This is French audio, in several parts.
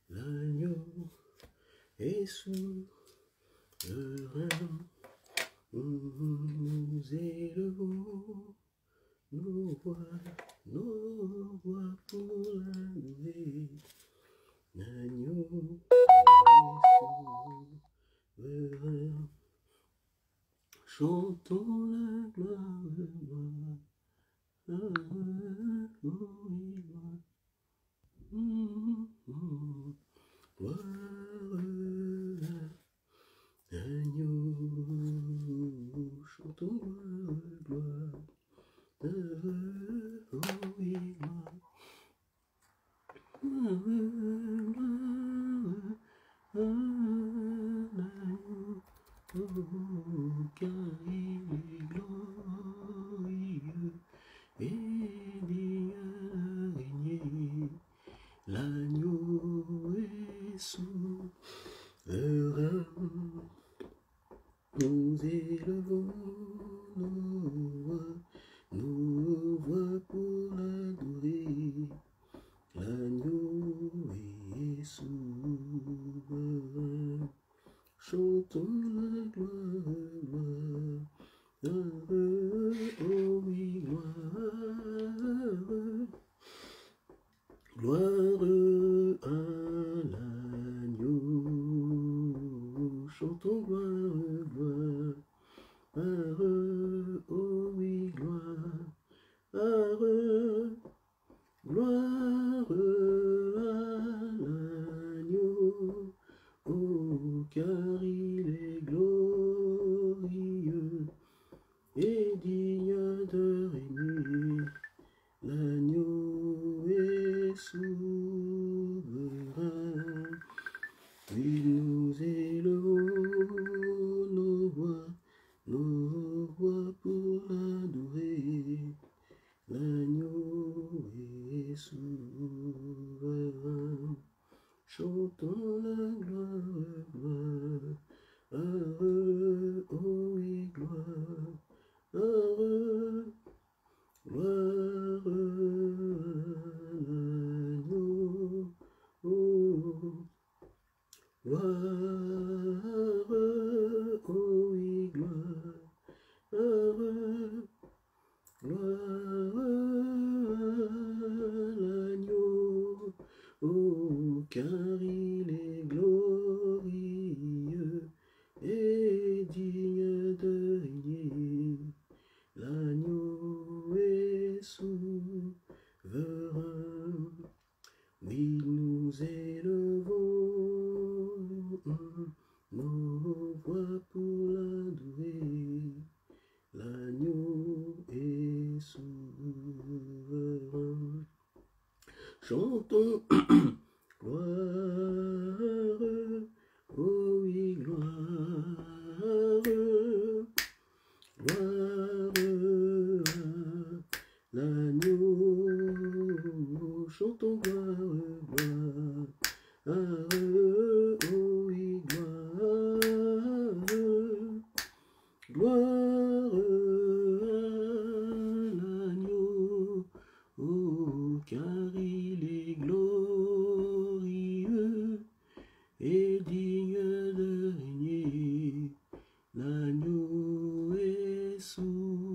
l'agneau est souverain. Nous élevons nos voix pour l'adorer. L'agneau est souverain. Chantons la gloire. Agneau, chantons gloire. Car il est glorieux et digne de régner. L'agneau est souverain. Nous élevons nos voix pour l'adorer. L'agneau est souverain. Chantons la gloire. Oh oui, gloire. Gloire à l'agneau. Chantons gloire. Oh oui, gloire. Gloire à l'agneau. Oh, car il est glorieux et digne de régner. L'agneau est souverain. Oui, nous élevons nos voix pour l'adorer. L'agneau est souverain. Chantons la gloire. Oh oui, gloire. Gloire à l'agneau. Oh, gloire. Oh oui, gloire. Gloire à l'agneau. Oh, car il est glorieux et digne de régner. L'agneau est souverain. Oui, nous élevons nos voix pour l'adorer. L'agneau est souverain. Chantons gloire, oh oui, gloire, gloire à l'agneau. Chantons gloire, oh oui, gloire, gloire à l'agneau. Oh, car il est glorieux et digne de régner. L'agneau est souverain.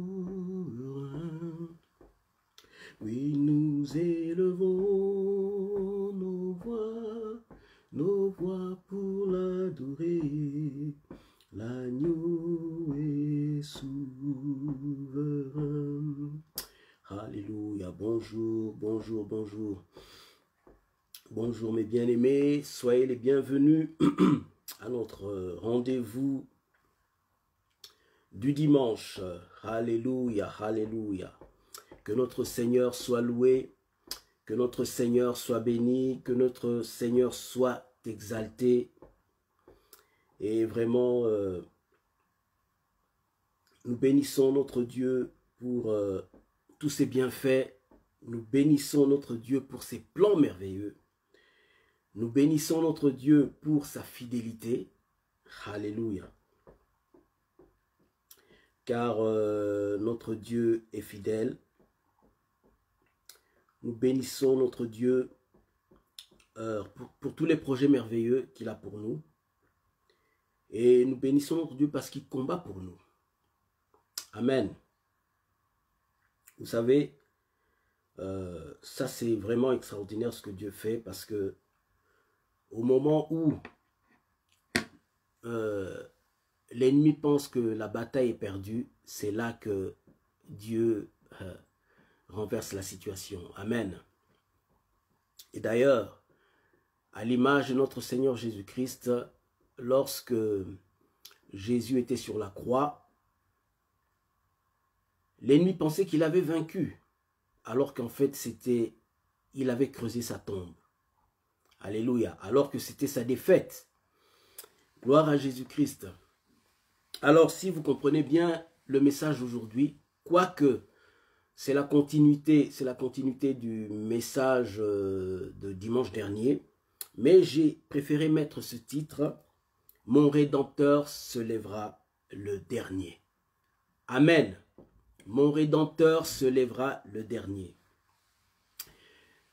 Oui, nous élevons nos voix pour l'adorer. L'agneau est souverain. Alléluia, bonjour, bonjour, bonjour. Bonjour mes bien-aimés, soyez les bienvenus à notre rendez-vous du dimanche. Alléluia, alléluia. Que notre Seigneur soit loué, que notre Seigneur soit béni, que notre Seigneur soit exalté. Et vraiment, nous bénissons notre Dieu pour tous ses bienfaits. Nous bénissons notre Dieu pour ses plans merveilleux. Nous bénissons notre Dieu pour sa fidélité. Alléluia. Car notre Dieu est fidèle. Nous bénissons notre Dieu pour tous les projets merveilleux qu'il a pour nous. Et nous bénissons notre Dieu parce qu'il combat pour nous. Amen. Vous savez, ça c'est vraiment extraordinaire ce que Dieu fait, parce que au moment où l'ennemi pense que la bataille est perdue, c'est là que Dieu renverse la situation. Amen. Et d'ailleurs, à l'image de notre Seigneur Jésus-Christ, lorsque Jésus était sur la croix, l'ennemi pensait qu'il avait vaincu, alors qu'en fait, il avait creusé sa tombe. Alléluia. Alors que c'était sa défaite. Gloire à Jésus-Christ. Alors, si vous comprenez bien le message d'aujourd'hui, quoique c'est la continuité du message de dimanche dernier, mais j'ai préféré mettre ce titre, « Mon Rédempteur se lèvera le dernier ». Amen. Mon Rédempteur se lèvera le dernier.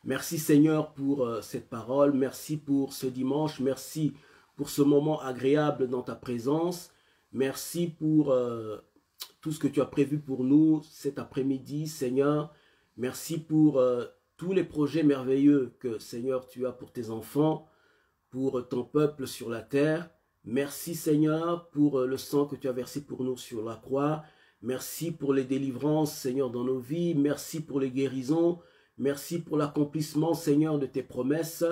Merci Seigneur pour cette parole, merci pour ce dimanche, merci pour ce moment agréable dans ta présence, merci pour tout ce que tu as prévu pour nous cet après-midi, Seigneur. Merci pour tous les projets merveilleux que, Seigneur, tu as pour tes enfants, pour ton peuple sur la terre. Merci, Seigneur, pour le sang que tu as versé pour nous sur la croix. Merci pour les délivrances, Seigneur, dans nos vies. Merci pour les guérisons. Merci pour l'accomplissement, Seigneur, de tes promesses.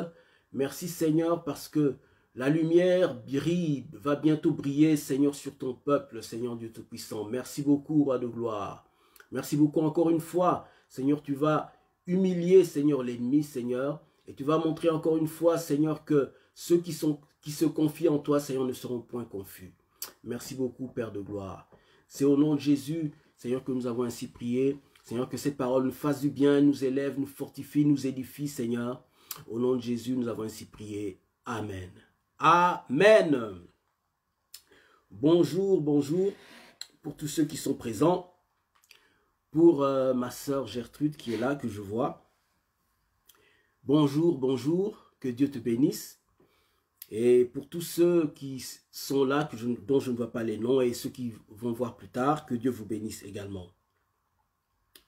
Merci, Seigneur, parce que la lumière brille, va bientôt briller, Seigneur, sur ton peuple, Seigneur Dieu Tout-Puissant. Merci beaucoup, Roi de gloire. Merci beaucoup encore une fois. Seigneur, tu vas humilier, Seigneur, l'ennemi, Seigneur. Et tu vas montrer encore une fois, Seigneur, que ceux qui se confient en toi, Seigneur, ne seront point confus. Merci beaucoup, Père de gloire. C'est au nom de Jésus, Seigneur, que nous avons ainsi prié. Seigneur, que cette parole nous fasse du bien, nous élève, nous fortifie, nous édifie, Seigneur. Au nom de Jésus, nous avons ainsi prié. Amen. Amen. Bonjour, bonjour pour tous ceux qui sont présents. Pour ma sœur Gertrude qui est là, que je vois. Bonjour, bonjour, que Dieu te bénisse. Et pour tous ceux qui sont là, dont je ne vois pas les noms, et ceux qui vont voir plus tard, que Dieu vous bénisse également.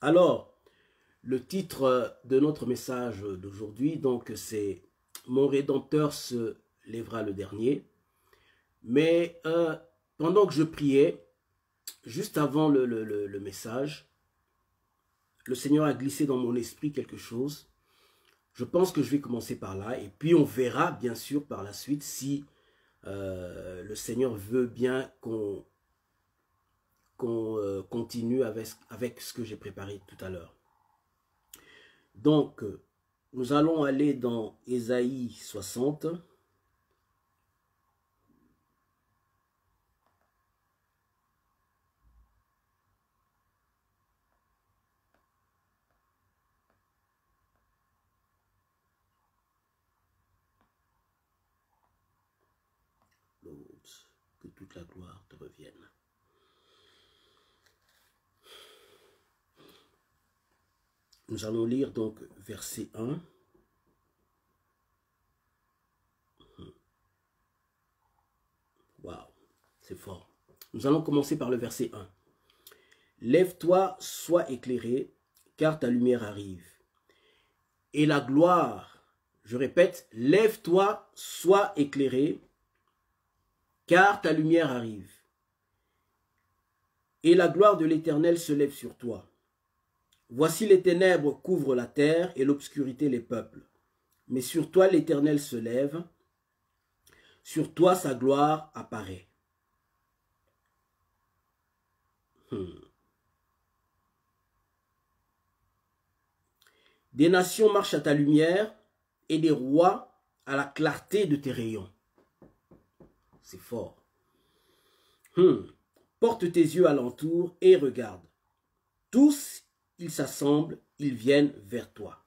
Alors, le titre de notre message d'aujourd'hui, donc c'est « Mon Rédempteur se lèvera le dernier ». Mais pendant que je priais, juste avant le message, le Seigneur a glissé dans mon esprit quelque chose. Je pense que je vais commencer par là, et puis on verra bien sûr par la suite si le Seigneur veut bien qu'on continue avec ce que j'ai préparé tout à l'heure. Donc, nous allons aller dans Ésaïe 60. Que toute la gloire te revienne. Nous allons lire donc verset 1. Waouh, c'est fort. Nous allons commencer par le verset 1. Lève-toi, sois éclairé, car ta lumière arrive. Et la gloire, je répète, lève-toi, sois éclairé, car ta lumière arrive. Et la gloire de l'Éternel se lève sur toi. Voici les ténèbres couvrent la terre et l'obscurité les peuples. Mais sur toi l'Éternel se lève, sur toi sa gloire apparaît. Des nations marchent à ta lumière et des rois à la clarté de tes rayons. C'est fort. Porte tes yeux alentour et regarde. Tous, ils s'assemblent, ils viennent vers toi.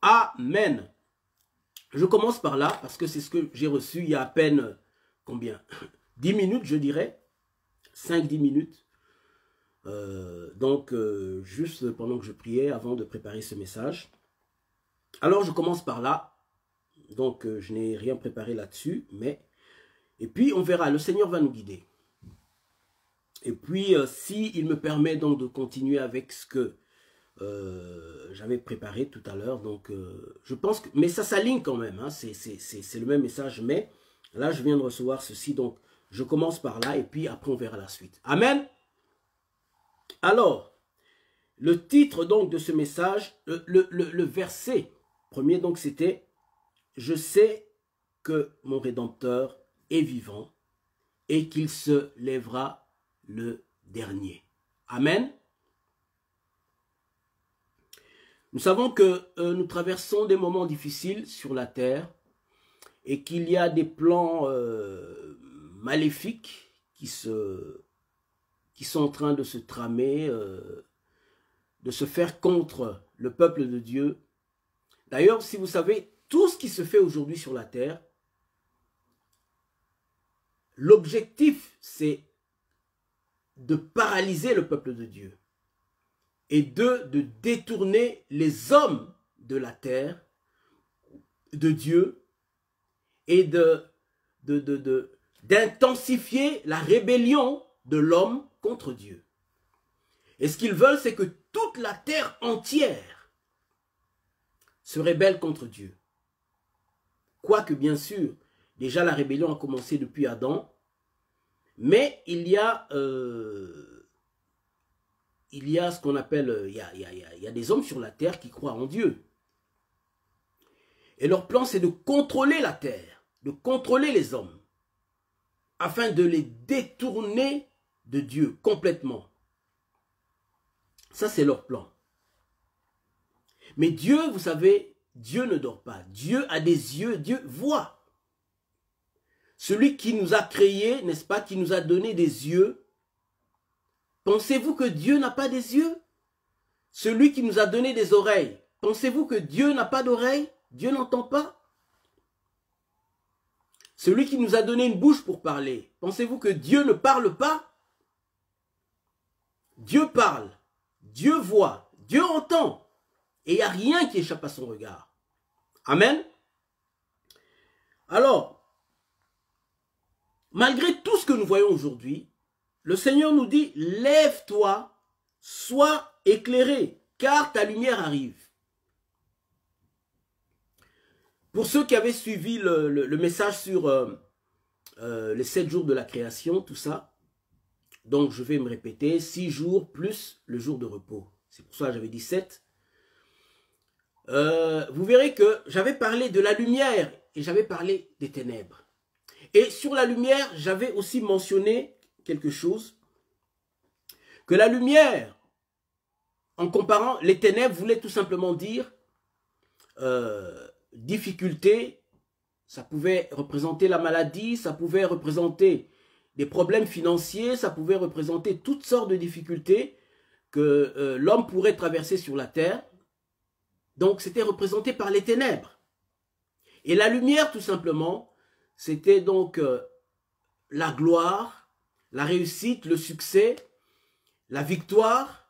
Amen. Je commence par là parce que c'est ce que j'ai reçu il y a à peine, combien? 10 minutes, je dirais. 5-10 minutes. Donc, juste pendant que je priais, avant de préparer ce message. Alors, je commence par là. Donc, je n'ai rien préparé là-dessus, mais... Et puis, on verra, le Seigneur va nous guider. Et puis, s'il me permet donc de continuer avec ce que j'avais préparé tout à l'heure, donc je pense que... Mais ça s'aligne quand même, hein, c'est le même message, mais là, je viens de recevoir ceci, donc je commence par là, et puis après, on verra la suite. Amen. Alors, le titre donc de ce message, le verset premier, donc c'était « Je sais que mon Rédempteur est vivant et qu'il se lèvera le dernier. » Amen. Nous savons que nous traversons des moments difficiles sur la terre et qu'il y a des plans maléfiques qui sont en train de se tramer, de se faire contre le peuple de Dieu. D'ailleurs, si vous savez, tout ce qui se fait aujourd'hui sur la terre, l'objectif, c'est de paralyser le peuple de Dieu et de détourner les hommes de la terre, de Dieu, et d'intensifier la rébellion de l'homme contre Dieu. Et ce qu'ils veulent, c'est que toute la terre entière se rébelle contre Dieu. Quoique, bien sûr, déjà la rébellion a commencé depuis Adam, mais il y a ce qu'on appelle, il y a des hommes sur la terre qui croient en Dieu. Et leur plan, c'est de contrôler la terre, de contrôler les hommes, afin de les détourner de Dieu complètement. Ça, c'est leur plan. Mais Dieu, vous savez, Dieu ne dort pas. Dieu a des yeux, Dieu voit. Celui qui nous a créés, n'est-ce pas, qui nous a donné des yeux. Pensez-vous que Dieu n'a pas des yeux? Celui qui nous a donné des oreilles, pensez-vous que Dieu n'a pas d'oreilles? Dieu n'entend pas? Celui qui nous a donné une bouche pour parler, pensez-vous que Dieu ne parle pas? Dieu parle, Dieu voit, Dieu entend. Et il n'y a rien qui échappe à son regard. Amen. Alors, malgré tout ce que nous voyons aujourd'hui, le Seigneur nous dit, lève-toi, sois éclairé, car ta lumière arrive. Pour ceux qui avaient suivi le message sur les 7 jours de la création, tout ça, donc je vais me répéter, 6 jours plus le jour de repos. C'est pour ça que j'avais dit 7. Vous verrez que j'avais parlé de la lumière et j'avais parlé des ténèbres. Et sur la lumière, j'avais aussi mentionné quelque chose, que la lumière, en comparant les ténèbres, voulait tout simplement dire difficulté, ça pouvait représenter la maladie, ça pouvait représenter des problèmes financiers, ça pouvait représenter toutes sortes de difficultés que l'homme pourrait traverser sur la terre. Donc, c'était représenté par les ténèbres. Et la lumière, tout simplement, c'était donc la gloire, la réussite, le succès, la victoire,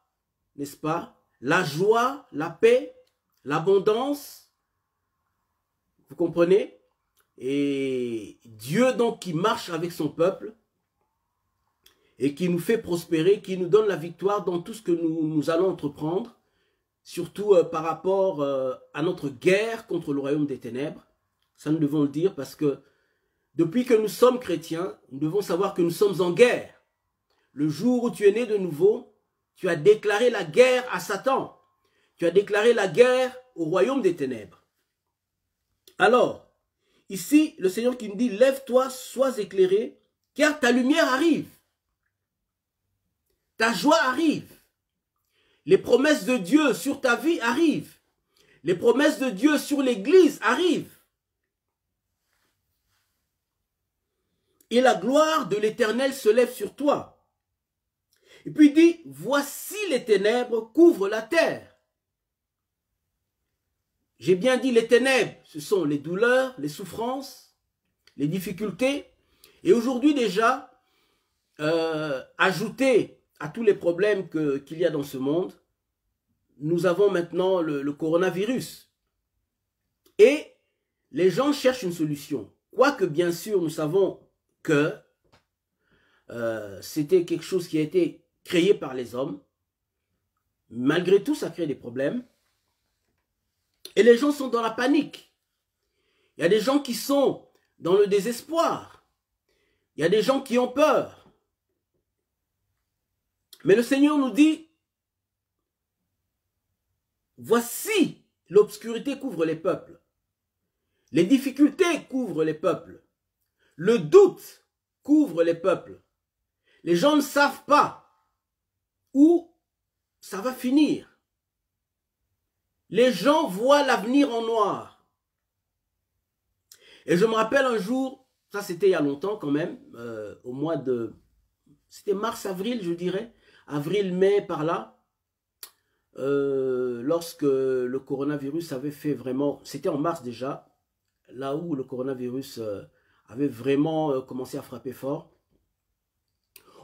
n'est-ce pas? La joie, la paix, l'abondance. Vous comprenez? Et Dieu, donc, qui marche avec son peuple et qui nous fait prospérer, qui nous donne la victoire dans tout ce que nous allons entreprendre. Surtout par rapport à notre guerre contre le royaume des ténèbres. Ça, nous devons le dire parce que depuis que nous sommes chrétiens, nous devons savoir que nous sommes en guerre. Le jour où tu es né de nouveau, tu as déclaré la guerre à Satan. Tu as déclaré la guerre au royaume des ténèbres. Alors, ici, le Seigneur qui nous dit, lève-toi, sois éclairé, car ta lumière arrive. Ta joie arrive. Les promesses de Dieu sur ta vie arrivent. Les promesses de Dieu sur l'Église arrivent. Et la gloire de l'Éternel se lève sur toi. Et puis il dit, voici les ténèbres couvrent la terre. J'ai bien dit les ténèbres, ce sont les douleurs, les souffrances, les difficultés. Et aujourd'hui déjà, ajouté à tous les problèmes qu'il y a dans ce monde, nous avons maintenant le coronavirus. Et les gens cherchent une solution. Quoique, bien sûr, nous savons que c'était quelque chose qui a été créé par les hommes. Malgré tout, ça crée des problèmes. Et les gens sont dans la panique. Il y a des gens qui sont dans le désespoir. Il y a des gens qui ont peur. Mais le Seigneur nous dit, voici, l'obscurité couvre les peuples. Les difficultés couvrent les peuples. Le doute couvre les peuples. Les gens ne savent pas où ça va finir. Les gens voient l'avenir en noir. Et je me rappelle un jour, ça c'était il y a longtemps quand même, au mois de... C'était mars-avril, je dirais. Avril-mai, par là. Lorsque le coronavirus avait fait vraiment... C'était en mars déjà, là où le coronavirus avait vraiment commencé à frapper fort.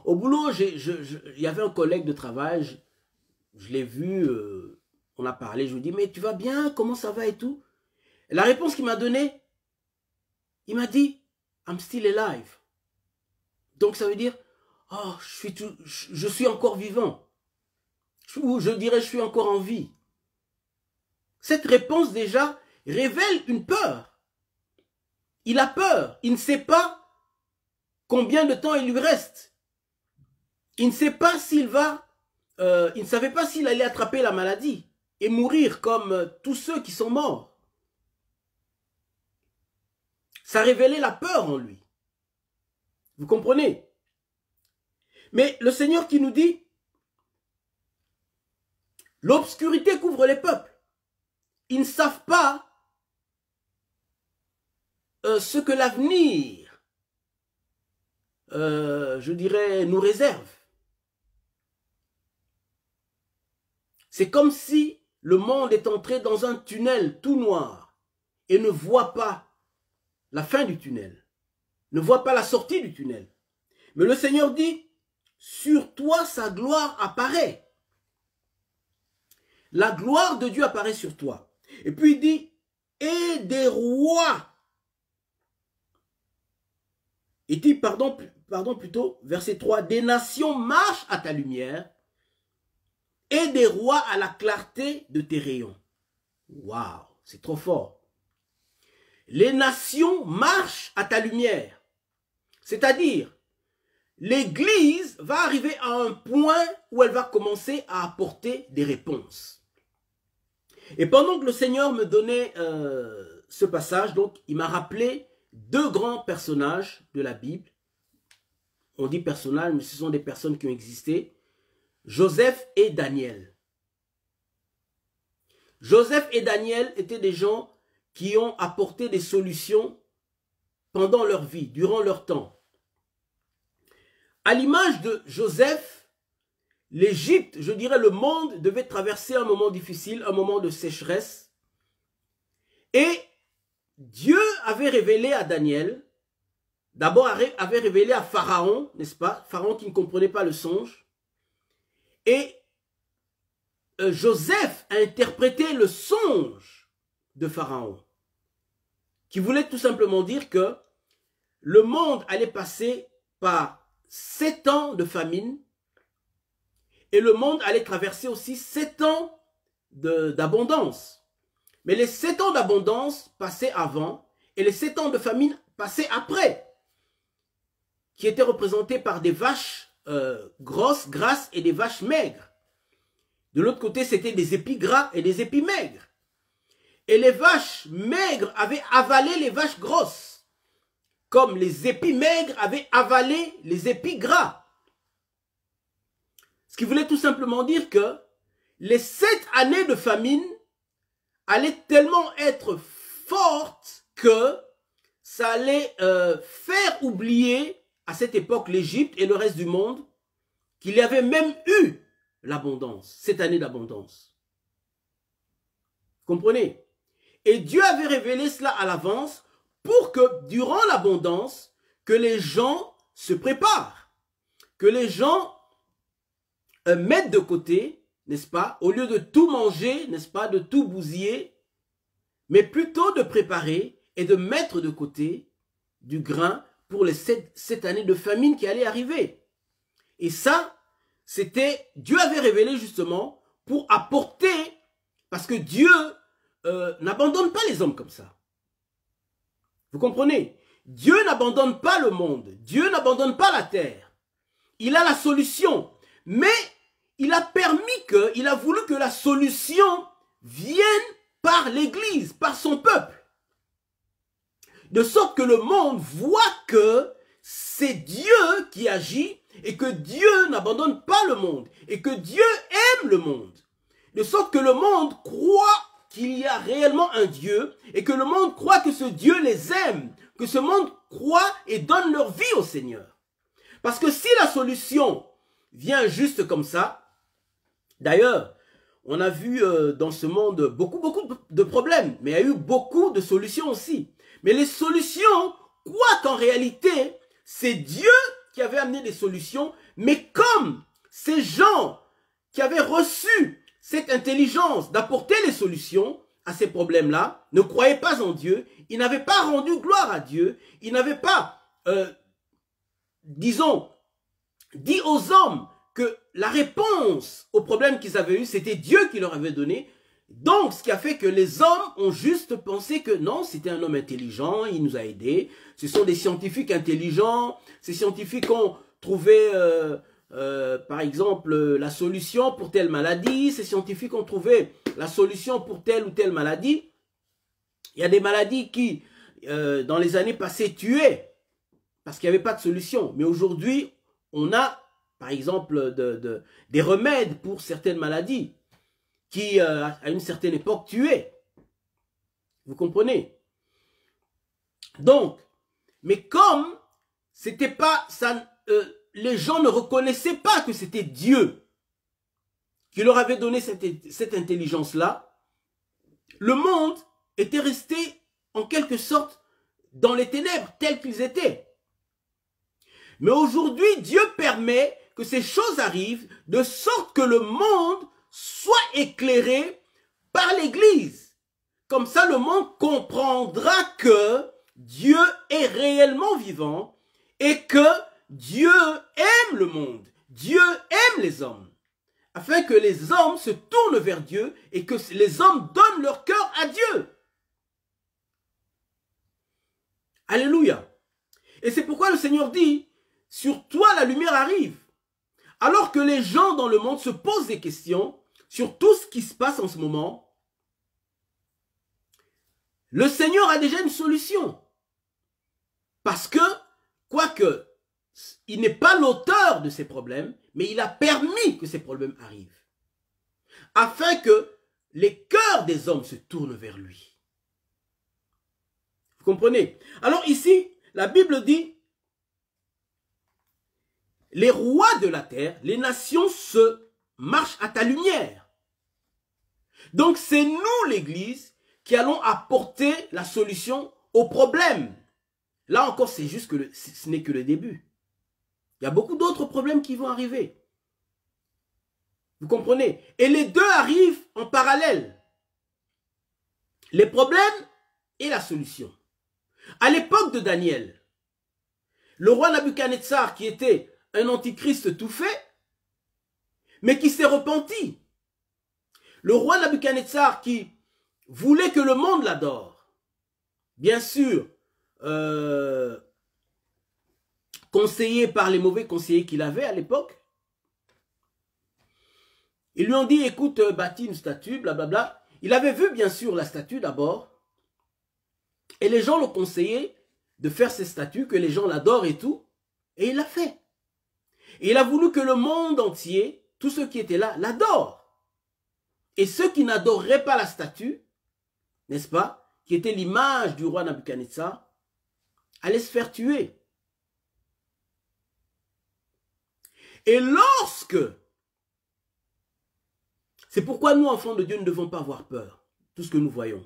Au boulot, il y avait un collègue de travail, je l'ai vu, on a parlé, je lui ai dit, mais tu vas bien, comment ça va et tout? Et la réponse qu'il m'a donnée, il m'a dit, I'm still alive. Donc ça veut dire, oh, je suis encore vivant. Ou je dirais, je suis encore en vie. Cette réponse déjà révèle une peur. Il a peur, il ne sait pas combien de temps il lui reste. Il ne sait pas s'il va, il ne savait pas s'il allait attraper la maladie et mourir comme tous ceux qui sont morts. Ça révélait la peur en lui. Vous comprenez? Mais le Seigneur qui nous dit, l'obscurité couvre les peuples. Ils ne savent pas ce que l'avenir, je dirais, nous réserve. C'est comme si le monde est entré dans un tunnel tout noir et ne voit pas la fin du tunnel, ne voit pas la sortie du tunnel. Mais le Seigneur dit, sur toi sa gloire apparaît. La gloire de Dieu apparaît sur toi. Et puis il dit, et des rois. Il dit, pardon plutôt, verset 3, des nations marchent à ta lumière et des rois à la clarté de tes rayons. Waouh, c'est trop fort. Les nations marchent à ta lumière. C'est-à-dire, l'Église va arriver à un point où elle va commencer à apporter des réponses. Et pendant que le Seigneur me donnait ce passage, donc, il m'a rappelé deux grands personnages de la Bible. On dit personnages, mais ce sont des personnes qui ont existé. Joseph et Daniel. Joseph et Daniel étaient des gens qui ont apporté des solutions pendant leur vie, durant leur temps. À l'image de Joseph, l'Égypte, je dirais le monde, devait traverser un moment difficile, un moment de sécheresse. Et Dieu avait révélé à Daniel, d'abord avait révélé à Pharaon, n'est-ce pas? Pharaon qui ne comprenait pas le songe. Et Joseph a interprété le songe de Pharaon, qui voulait tout simplement dire que le monde allait passer par 7 ans de famine et le monde allait traverser aussi 7 ans d'abondance. Mais les 7 ans d'abondance passaient avant et les 7 ans de famine passaient après, qui étaient représentés par des vaches grosses, grasses et des vaches maigres. De l'autre côté, c'était des épis gras et des épis maigres. Et les vaches maigres avaient avalé les vaches grosses, comme les épis maigres avaient avalé les épis gras. Ce qui voulait tout simplement dire que les 7 années de famine allaient tellement être fortes que ça allait faire oublier à cette époque l'Égypte et le reste du monde qu'il y avait même eu l'abondance, cette année d'abondance. Comprenez? Et Dieu avait révélé cela à l'avance pour que durant l'abondance, que les gens se préparent, que les gens mettent de côté, n'est-ce pas, au lieu de tout manger, n'est-ce pas, de tout bousiller, mais plutôt de préparer et de mettre de côté du grain pour les 7 années de famine qui allaient arriver. Et ça, c'était, Dieu avait révélé justement pour apporter, parce que Dieu n'abandonne pas les hommes comme ça. Vous comprenez? Dieu n'abandonne pas le monde. Dieu n'abandonne pas la terre. Il a la solution. Mais il a il a voulu que la solution vienne par l'Église, par son peuple. De sorte que le monde voit que c'est Dieu qui agit et que Dieu n'abandonne pas le monde et que Dieu aime le monde. De sorte que le monde croit qu'il y a réellement un Dieu et que le monde croit que ce Dieu les aime, que ce monde croit et donne leur vie au Seigneur. Parce que si la solution vient juste comme ça, d'ailleurs, on a vu dans ce monde beaucoup de problèmes, mais il y a eu beaucoup de solutions aussi. Mais les solutions, quoi qu'en réalité, c'est Dieu qui avait amené des solutions, mais comme ces gens qui avaient reçu cette intelligence d'apporter les solutions à ces problèmes-là ne croyaient pas en Dieu, ils n'avaient pas rendu gloire à Dieu, ils n'avaient pas, disons, dit aux hommes que la réponse aux problèmes qu'ils avaient eu, c'était Dieu qui leur avait donné. Donc, ce qui a fait que les hommes ont juste pensé que non, c'était un homme intelligent, il nous a aidés. Ce sont des scientifiques intelligents. Ces scientifiques ont trouvé, par exemple, la solution pour telle maladie. Ces scientifiques ont trouvé la solution pour telle ou telle maladie. Il y a des maladies qui, dans les années passées, tuaient parce qu'il n'y avait pas de solution. Mais aujourd'hui, on a, par exemple, des remèdes pour certaines maladies qui, à une certaine époque, tuaient. Vous comprenez? Donc, mais comme c'était pas ça, les gens ne reconnaissaient pas que c'était Dieu qui leur avait donné cette intelligence-là, le monde était resté en quelque sorte dans les ténèbres tels qu'ils étaient. Mais aujourd'hui, Dieu permet que ces choses arrivent de sorte que le monde soit éclairé par l'Église. Comme ça, le monde comprendra que Dieu est réellement vivant et que Dieu aime le monde. Dieu aime les hommes. Afin que les hommes se tournent vers Dieu et que les hommes donnent leur cœur à Dieu. Alléluia. Et c'est pourquoi le Seigneur dit, sur toi la lumière arrive. Alors que les gens dans le monde se posent des questions sur tout ce qui se passe en ce moment, le Seigneur a déjà une solution. Parce que, quoique, il n'est pas l'auteur de ces problèmes, mais il a permis que ces problèmes arrivent. Afin que les cœurs des hommes se tournent vers lui. Vous comprenez? Alors ici, la Bible dit, les rois de la terre, les nations se marchent à ta lumière. Donc c'est nous, l'Église, qui allons apporter la solution au problème. Là encore, c'est juste que ce n'est que le début. Il y a beaucoup d'autres problèmes qui vont arriver. Vous comprenez? Et les deux arrivent en parallèle. Les problèmes et la solution. À l'époque de Daniel, le roi Nabuchodonosor, qui était un antichrist tout fait, mais qui s'est repenti. Le roi Nabuchodonosor qui voulait que le monde l'adore. Bien sûr, conseillé par les mauvais conseillers qu'il avait à l'époque. Ils lui ont dit, écoute, bâtis une statue, blablabla. Il avait vu bien sûr la statue d'abord. Et les gens l'ont conseillé de faire ces statues, que les gens l'adorent et tout. Et il l'a fait. Et il a voulu que le monde entier, tous ceux qui étaient là, l'adorent. Et ceux qui n'adoreraient pas la statue, n'est-ce pas, qui était l'image du roi Nabuchodonosor, allaient se faire tuer. Et lorsque, c'est pourquoi nous, enfants de Dieu, ne devons pas avoir peur, tout ce que nous voyons.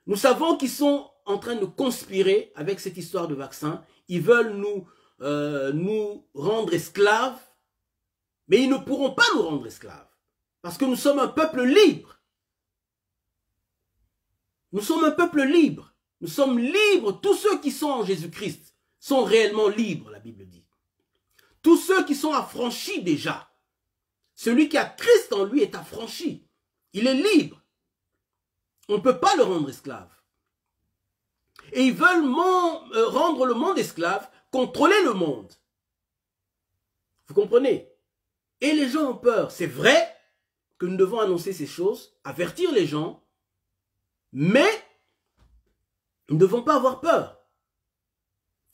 Nous savons qu'ils sont en train de conspirer avec cette histoire de vaccin. Ils veulent nous rendre esclaves, mais ils ne pourront pas nous rendre esclaves, parce que nous sommes un peuple libre. Nous sommes un peuple libre. Nous sommes libres. Tous ceux qui sont en Jésus-Christ sont réellement libres, la Bible dit. Tous ceux qui sont affranchis déjà. Celui qui a Christ en lui est affranchi. Il est libre. On ne peut pas le rendre esclave. Et ils veulent rendre le monde esclave, contrôler le monde. Vous comprenez? Et les gens ont peur. C'est vrai que nous devons annoncer ces choses, avertir les gens, mais nous ne devons pas avoir peur.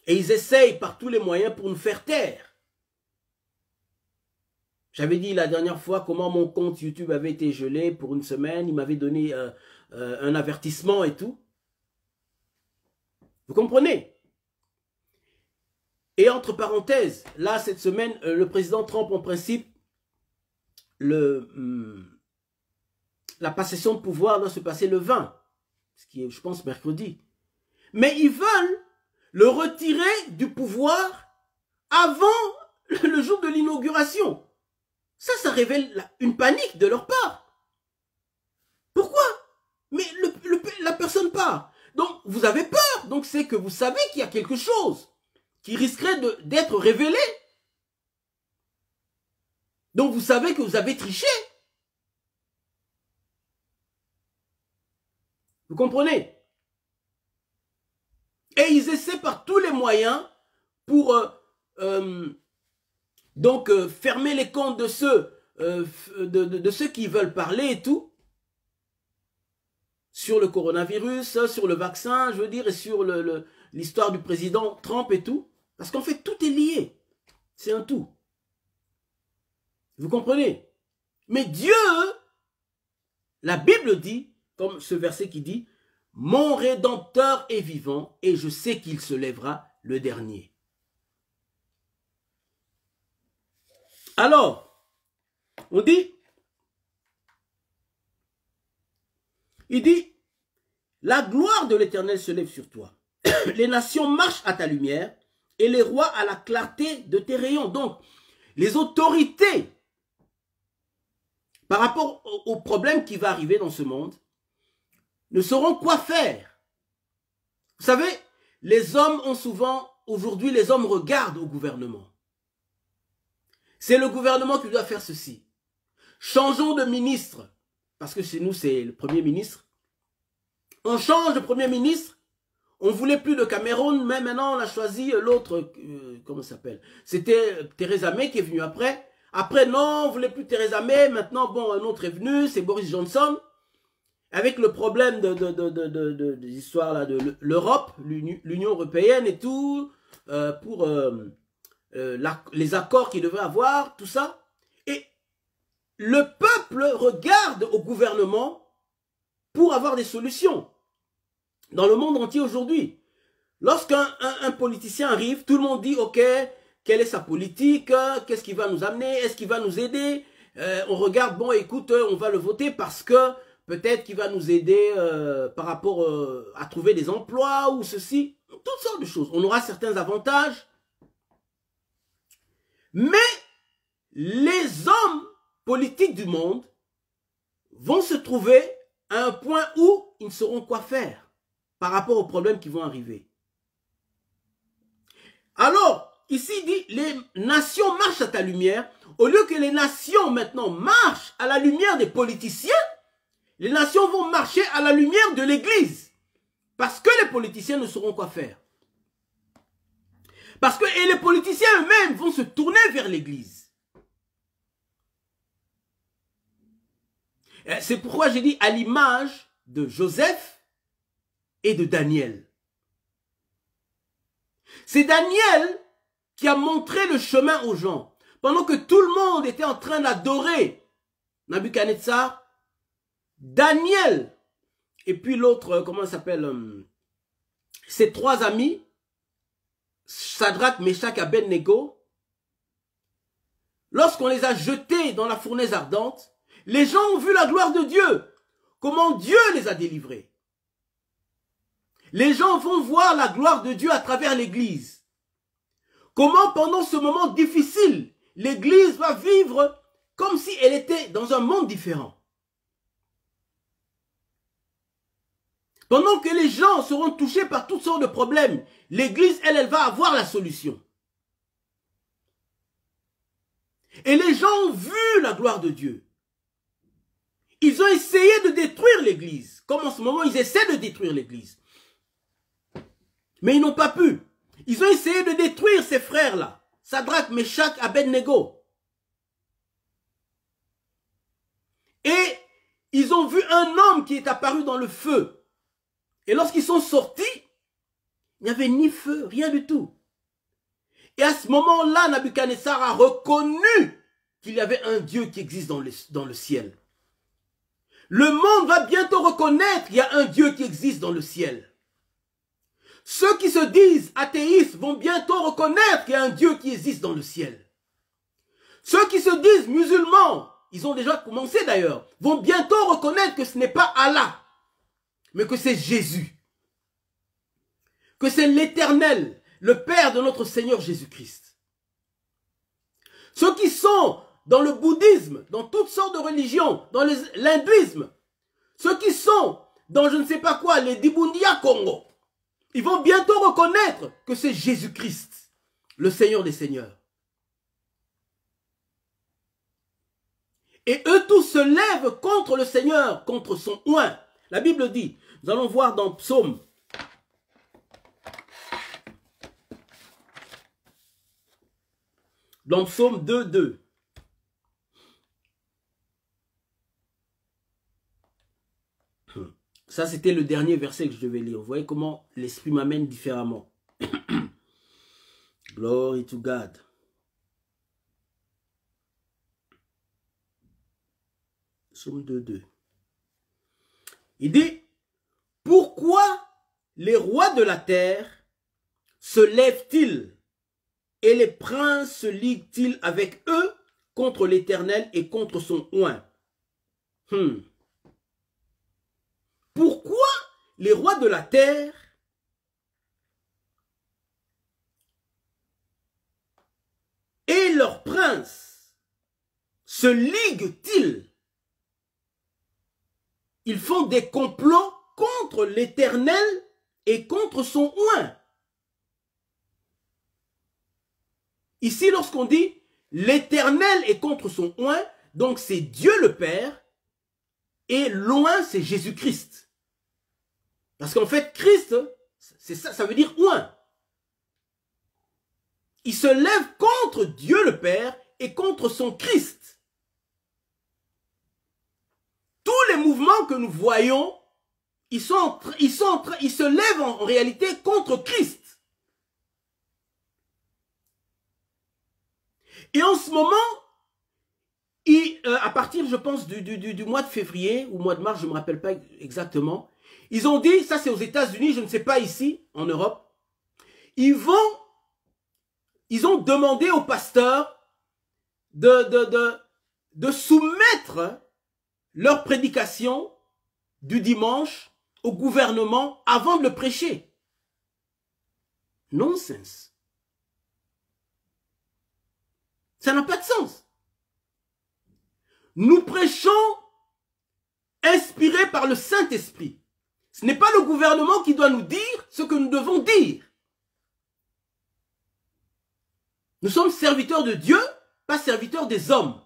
Et ils essayent par tous les moyens pour nous faire taire. J'avais dit la dernière fois comment mon compte YouTube avait été gelé pour une semaine. Il m'avait donné un avertissement et tout. Vous comprenez? Et entre parenthèses, là, cette semaine, le président Trump, en principe, la passation de pouvoir doit se passer le 20, ce qui est, je pense, mercredi. Mais ils veulent le retirer du pouvoir avant le jour de l'inauguration. Ça révèle une panique de leur part. Pourquoi? Mais la personne part. Donc, vous avez peur. Donc, c'est que vous savez qu'il y a quelque chose qui risquerait d'être révélé. Donc, vous savez que vous avez triché. Vous comprenez? Et ils essaient par tous les moyens pour fermer les comptes de ceux qui veulent parler et tout. Sur le coronavirus, sur le vaccin, je veux dire, et sur l'histoire du président Trump et tout. Parce qu'en fait, tout est lié. C'est un tout. Vous comprenez? Mais Dieu, la Bible dit, comme ce verset qui dit, « Mon Rédempteur est vivant et je sais qu'il se lèvera le dernier. » Alors, on dit, il dit, la gloire de l'Éternel se lève sur toi. Les nations marchent à ta lumière et les rois à la clarté de tes rayons. Donc, les autorités, par rapport au problème qui va arriver dans ce monde, ne sauront quoi faire. Vous savez, les hommes ont souvent, aujourd'hui, les hommes regardent au gouvernement. C'est le gouvernement qui doit faire ceci. Changeons de ministre. Parce que chez nous, c'est le Premier ministre. On change de Premier ministre. On ne voulait plus de Cameroun, mais maintenant on a choisi l'autre, comment ça s'appelle? C'était Theresa May qui est venue après. Après, non, on ne voulait plus Theresa May. Maintenant, bon, un autre est venu, c'est Boris Johnson. Avec le problème de l'histoire là de l'Europe, l'Union européenne et tout, pour les accords qu'il devait avoir, tout ça. Et le peuple regarde au gouvernement pour avoir des solutions. Dans le monde entier aujourd'hui, lorsqu'un politicien arrive, tout le monde dit, ok, quelle est sa politique, qu'est-ce qu'il va nous amener, est-ce qu'il va nous aider, on regarde, bon écoute, on va le voter parce que peut-être qu'il va nous aider par rapport à trouver des emplois ou ceci, toutes sortes de choses. On aura certains avantages, mais les hommes politiques du monde vont se trouver à un point où ils ne sauront quoi faire par rapport aux problèmes qui vont arriver. Alors, ici il dit, les nations marchent à ta lumière. Au lieu que les nations maintenant marchent à la lumière des politiciens, les nations vont marcher à la lumière de l'Église. Parce que les politiciens ne sauront quoi faire. Parce que et les politiciens eux-mêmes vont se tourner vers l'Église. C'est pourquoi j'ai dit à l'image de Joseph et de Daniel. C'est Daniel qui a montré le chemin aux gens. Pendant que tout le monde était en train d'adorer Nabuchodonosor, Daniel et puis l'autre, comment ça s'appelle, ses trois amis, Shadrach, Meshach et Abednego, lorsqu'on les a jetés dans la fournaise ardente, les gens ont vu la gloire de Dieu. Comment Dieu les a délivrés. Les gens vont voir la gloire de Dieu à travers l'Église. Comment pendant ce moment difficile, l'Église va vivre comme si elle était dans un monde différent. Pendant que les gens seront touchés par toutes sortes de problèmes, l'Église, elle va avoir la solution. Et les gens ont vu la gloire de Dieu. Ils ont essayé de détruire l'Église, comme en ce moment ils essaient de détruire l'Église. Mais ils n'ont pas pu. Ils ont essayé de détruire ces frères-là, Shadrach, Meshach, Abednego. Et ils ont vu un homme qui est apparu dans le feu. Et lorsqu'ils sont sortis, il n'y avait ni feu, rien du tout. Et à ce moment-là, Nabuchodonosor a reconnu qu'il y avait un Dieu qui existe dans le ciel. Le monde va bientôt reconnaître qu'il y a un Dieu qui existe dans le ciel. Ceux qui se disent athéistes vont bientôt reconnaître qu'il y a un Dieu qui existe dans le ciel. Ceux qui se disent musulmans, ils ont déjà commencé d'ailleurs, vont bientôt reconnaître que ce n'est pas Allah, mais que c'est Jésus. Que c'est l'Éternel, le Père de notre Seigneur Jésus-Christ. Ceux qui sont dans le bouddhisme, dans toutes sortes de religions, dans l'hindouisme, ceux qui sont dans je ne sais pas quoi, les Dibundia Congo, ils vont bientôt reconnaître que c'est Jésus-Christ, le Seigneur des Seigneurs. Et eux tous se lèvent contre le Seigneur, contre son oint. La Bible dit, nous allons voir dans Psaume. Dans Psaume 2:2. Ça, c'était le dernier verset que je devais lire. Vous voyez comment l'Esprit m'amène différemment. Glory to God. Psaume 2:2. Il dit, pourquoi les rois de la terre se lèvent-ils et les princes se liguent-ils avec eux contre l'Éternel et contre son oint? Pourquoi les rois de la terre et leurs princes se liguent-ils? Ils font des complots contre l'Éternel et contre son oint. Ici, lorsqu'on dit l'Éternel est contre son oint, donc c'est Dieu le Père, et l'oint, c'est Jésus-Christ. Parce qu'en fait, Christ, c'est ça, ça veut dire oint. Il se lève contre Dieu le Père et contre son Christ. Tous les mouvements que nous voyons, ils se lèvent en réalité contre Christ. Et en ce moment, à partir, je pense, du mois de février ou mois de mars, je ne me rappelle pas exactement, ils ont dit, ça c'est aux États-Unis, je ne sais pas ici, en Europe, ils ont demandé aux pasteurs de soumettre leur prédication du dimanche au gouvernement avant de le prêcher. Nonsense. Ça n'a pas de sens. Nous prêchons inspirés par le Saint-Esprit. Ce n'est pas le gouvernement qui doit nous dire ce que nous devons dire. Nous sommes serviteurs de Dieu, pas serviteurs des hommes.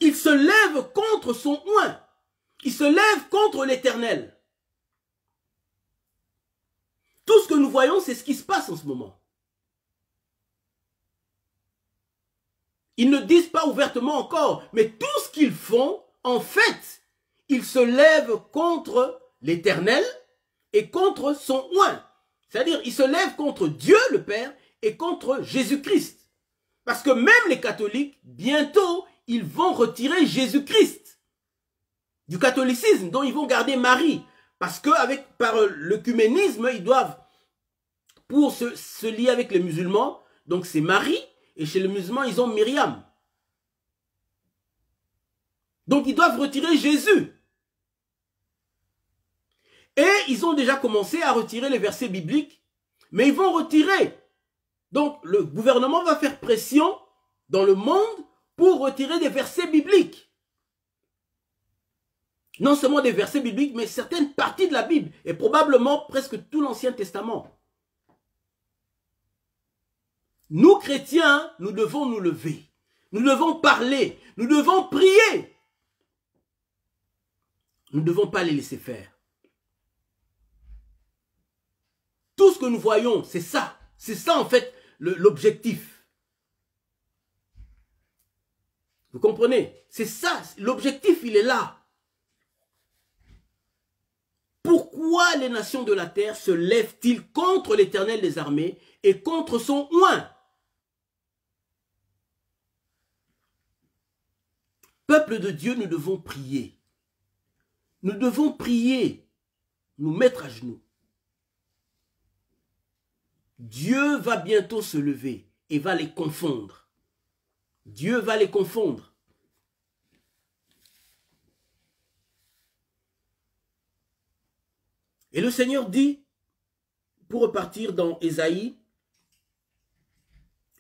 Il se lève contre son oint. Il se lève contre l'Éternel. Tout ce que nous voyons, c'est ce qui se passe en ce moment. Ils ne disent pas ouvertement encore, mais tout ce qu'ils font, en fait, ils se lèvent contre l'Éternel et contre son oint. C'est-à-dire, ils se lèvent contre Dieu le Père et contre Jésus-Christ. Parce que même les catholiques, bientôt, ils vont retirer Jésus-Christ du catholicisme, dont ils vont garder Marie. Parce que par l'œcuménisme, ils doivent, pour se lier avec les musulmans, donc c'est Marie, et chez les musulmans, ils ont Myriam. Donc ils doivent retirer Jésus. Et ils ont déjà commencé à retirer les versets bibliques, mais ils vont retirer. Donc le gouvernement va faire pression dans le monde pour retirer des versets bibliques. Non seulement des versets bibliques, mais certaines parties de la Bible, et probablement presque tout l'Ancien Testament. Nous, chrétiens, nous devons nous lever. Nous devons parler. Nous devons prier. Nous ne devons pas les laisser faire. Tout ce que nous voyons, c'est ça. C'est ça, en fait, l'objectif. Vous comprenez? C'est ça. L'objectif, il est là. Pourquoi les nations de la terre se lèvent-ils contre l'Éternel des armées et contre son oint? Peuple de Dieu, nous devons prier. Nous devons prier, nous mettre à genoux. Dieu va bientôt se lever et va les confondre. Dieu va les confondre. Et le Seigneur dit, pour repartir dans Ésaïe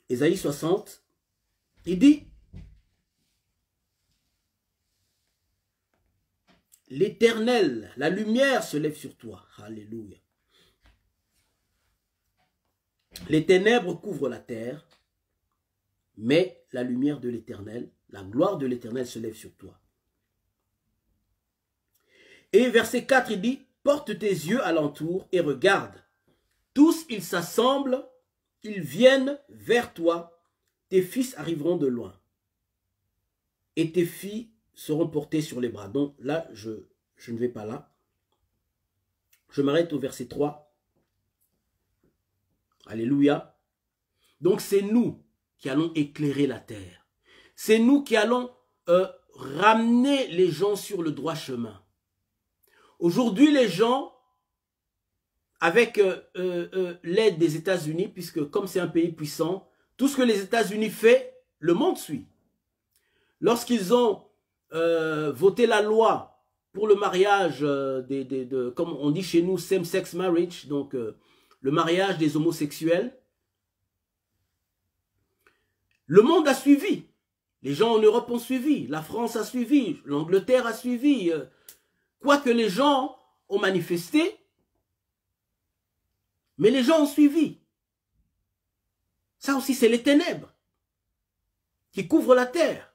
60, il dit, l'Éternel, la lumière se lève sur toi. Alléluia. Les ténèbres couvrent la terre, mais la lumière de l'Éternel, la gloire de l'Éternel se lève sur toi. Et verset 4, il dit, porte tes yeux alentour et regarde. Tous, ils s'assemblent, ils viennent vers toi. Tes fils arriveront de loin. Et tes filles seront portées sur les bras. Donc là, je ne vais pas là. Je m'arrête au verset 3. Alléluia. Donc c'est nous qui allons éclairer la terre. C'est nous qui allons ramener les gens sur le droit chemin. Aujourd'hui, les gens, avec l'aide des États-Unis, puisque comme c'est un pays puissant, tout ce que les États-Unis font, le monde suit. Lorsqu'ils ont voté la loi pour le mariage, comme on dit chez nous, same-sex marriage, donc le mariage des homosexuels, le monde a suivi. Les gens en Europe ont suivi, la France a suivi, l'Angleterre a suivi. Quoique les gens ont manifesté, mais les gens ont suivi. Ça aussi, c'est les ténèbres qui couvrent la terre.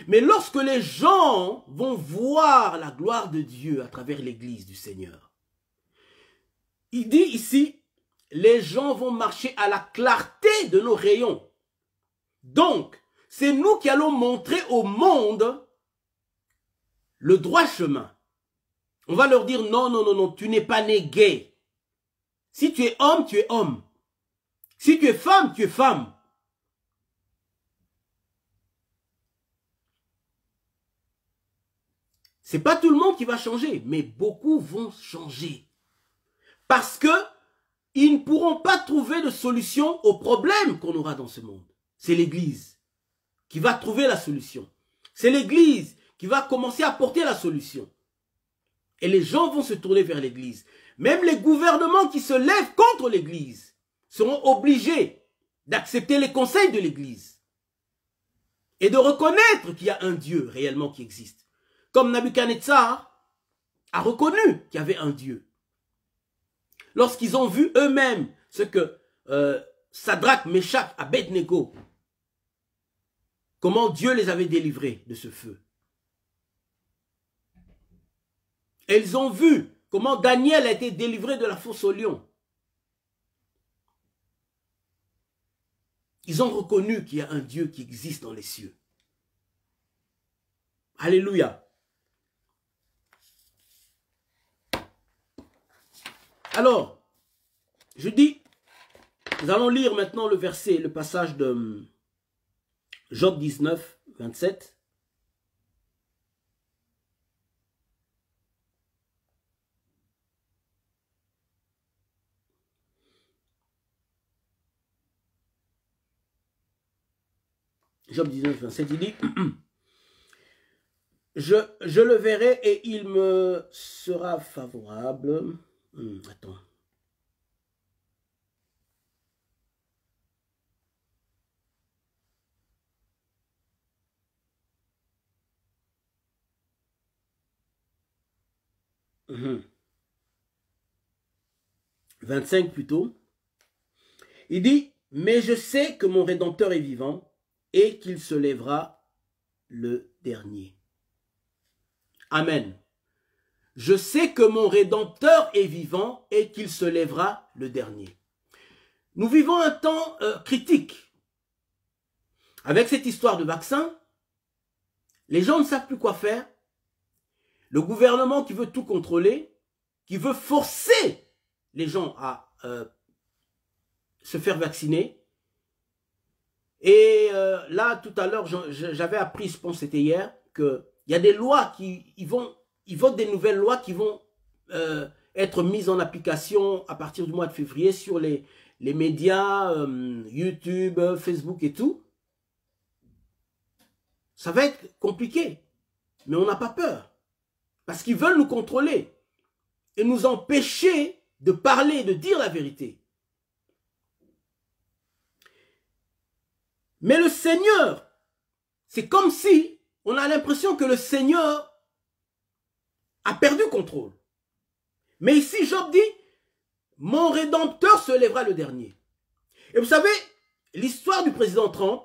Mais lorsque les gens vont voir la gloire de Dieu à travers l'église du Seigneur, il dit ici, les gens vont marcher à la clarté de nos rayons. Donc, c'est nous qui allons montrer au monde le droit chemin. On va leur dire non, non, non, non, tu n'es pas né gay. Si tu es homme, tu es homme. Si tu es femme, tu es femme. C'est pas tout le monde qui va changer, mais beaucoup vont changer. Parce que ils ne pourront pas trouver de solution aux problèmes qu'on aura dans ce monde. C'est l'Église qui va trouver la solution. C'est l'Église qui va commencer à porter la solution. Et les gens vont se tourner vers l'Église. Même les gouvernements qui se lèvent contre l'Église seront obligés d'accepter les conseils de l'Église et de reconnaître qu'il y a un Dieu réellement qui existe. Comme Nabuchodonosor a reconnu qu'il y avait un Dieu. Lorsqu'ils ont vu eux-mêmes ce que Shadrach, Meshach, Abednego, comment Dieu les avait délivrés de ce feu. Et ils ont vu comment Daniel a été délivré de la fosse au lion. Ils ont reconnu qu'il y a un Dieu qui existe dans les cieux. Alléluia. Alors, je dis, nous allons lire maintenant le verset, le passage de Job 19, 27. Job 19, 27, il dit, je le verrai et il me sera favorable. Attends. 25 plutôt. Il dit, mais je sais que mon Rédempteur est vivant et qu'il se lèvera le dernier. Amen. Je sais que mon Rédempteur est vivant et qu'il se lèvera le dernier. Nous vivons un temps critique. Avec cette histoire de vaccin, les gens ne savent plus quoi faire. Le gouvernement qui veut tout contrôler, qui veut forcer les gens à se faire vacciner. Et là, tout à l'heure, j'avais appris, je pense que c'était hier, qu'il y a des lois ils votent des nouvelles lois qui vont être mises en application à partir du mois de février sur les médias, YouTube, Facebook et tout. Ça va être compliqué, mais on n'a pas peur. Parce qu'ils veulent nous contrôler et nous empêcher de parler, de dire la vérité. Mais le Seigneur, c'est comme si on a l'impression que le Seigneur a perdu contrôle. Mais ici, Job dit, mon Rédempteur se lèvera le dernier. Et vous savez, l'histoire du président Trump,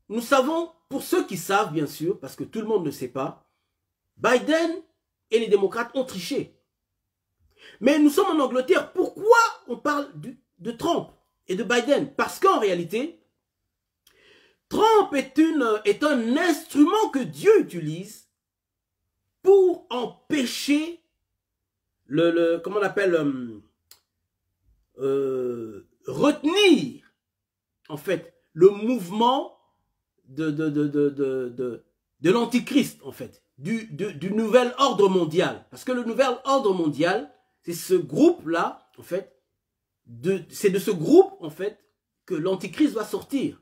nous savons, pour ceux qui savent bien sûr, parce que tout le monde ne sait pas, Biden et les démocrates ont triché. Mais nous sommes en Angleterre, pourquoi on parle de Trump et de Biden? Parce qu'en réalité, Trump est un instrument que Dieu utilise pour empêcher comment on appelle, retenir, en fait, le mouvement de l'antichrist, en fait, du nouvel ordre mondial. Parce que le nouvel ordre mondial, c'est ce groupe-là, en fait, c'est de ce groupe, en fait, que l'antichrist va sortir.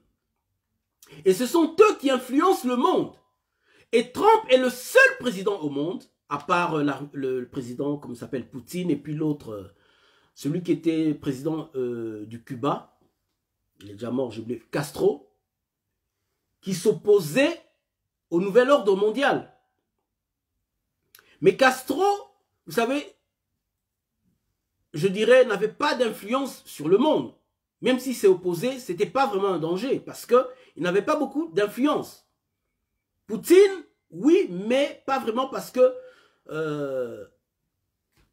Et ce sont eux qui influencent le monde. Et Trump est le seul président au monde, à part le président, comme il s'appelle, Poutine, et puis l'autre, celui qui était président du Cuba, il est déjà mort, j'ai oublié, Castro, qui s'opposait au nouvel ordre mondial. Mais Castro, vous savez, je dirais, n'avait pas d'influence sur le monde. Même s'il s'est opposé, ce n'était pas vraiment un danger, parce qu'il n'avait pas beaucoup d'influence. Poutine, oui, mais pas vraiment parce que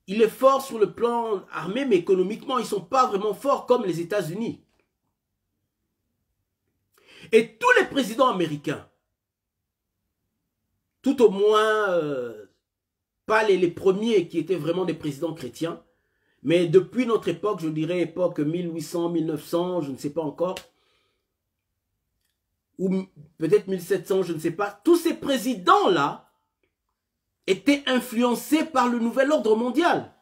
il est fort sur le plan armé, mais économiquement, ils ne sont pas vraiment forts comme les États-Unis. Et tous les présidents américains, tout au moins, pas les premiers qui étaient vraiment des présidents chrétiens, mais depuis notre époque, je dirais époque 1800, 1900, je ne sais pas encore, ou peut-être 1700, je ne sais pas, tous ces présidents-là étaient influencés par le nouvel ordre mondial.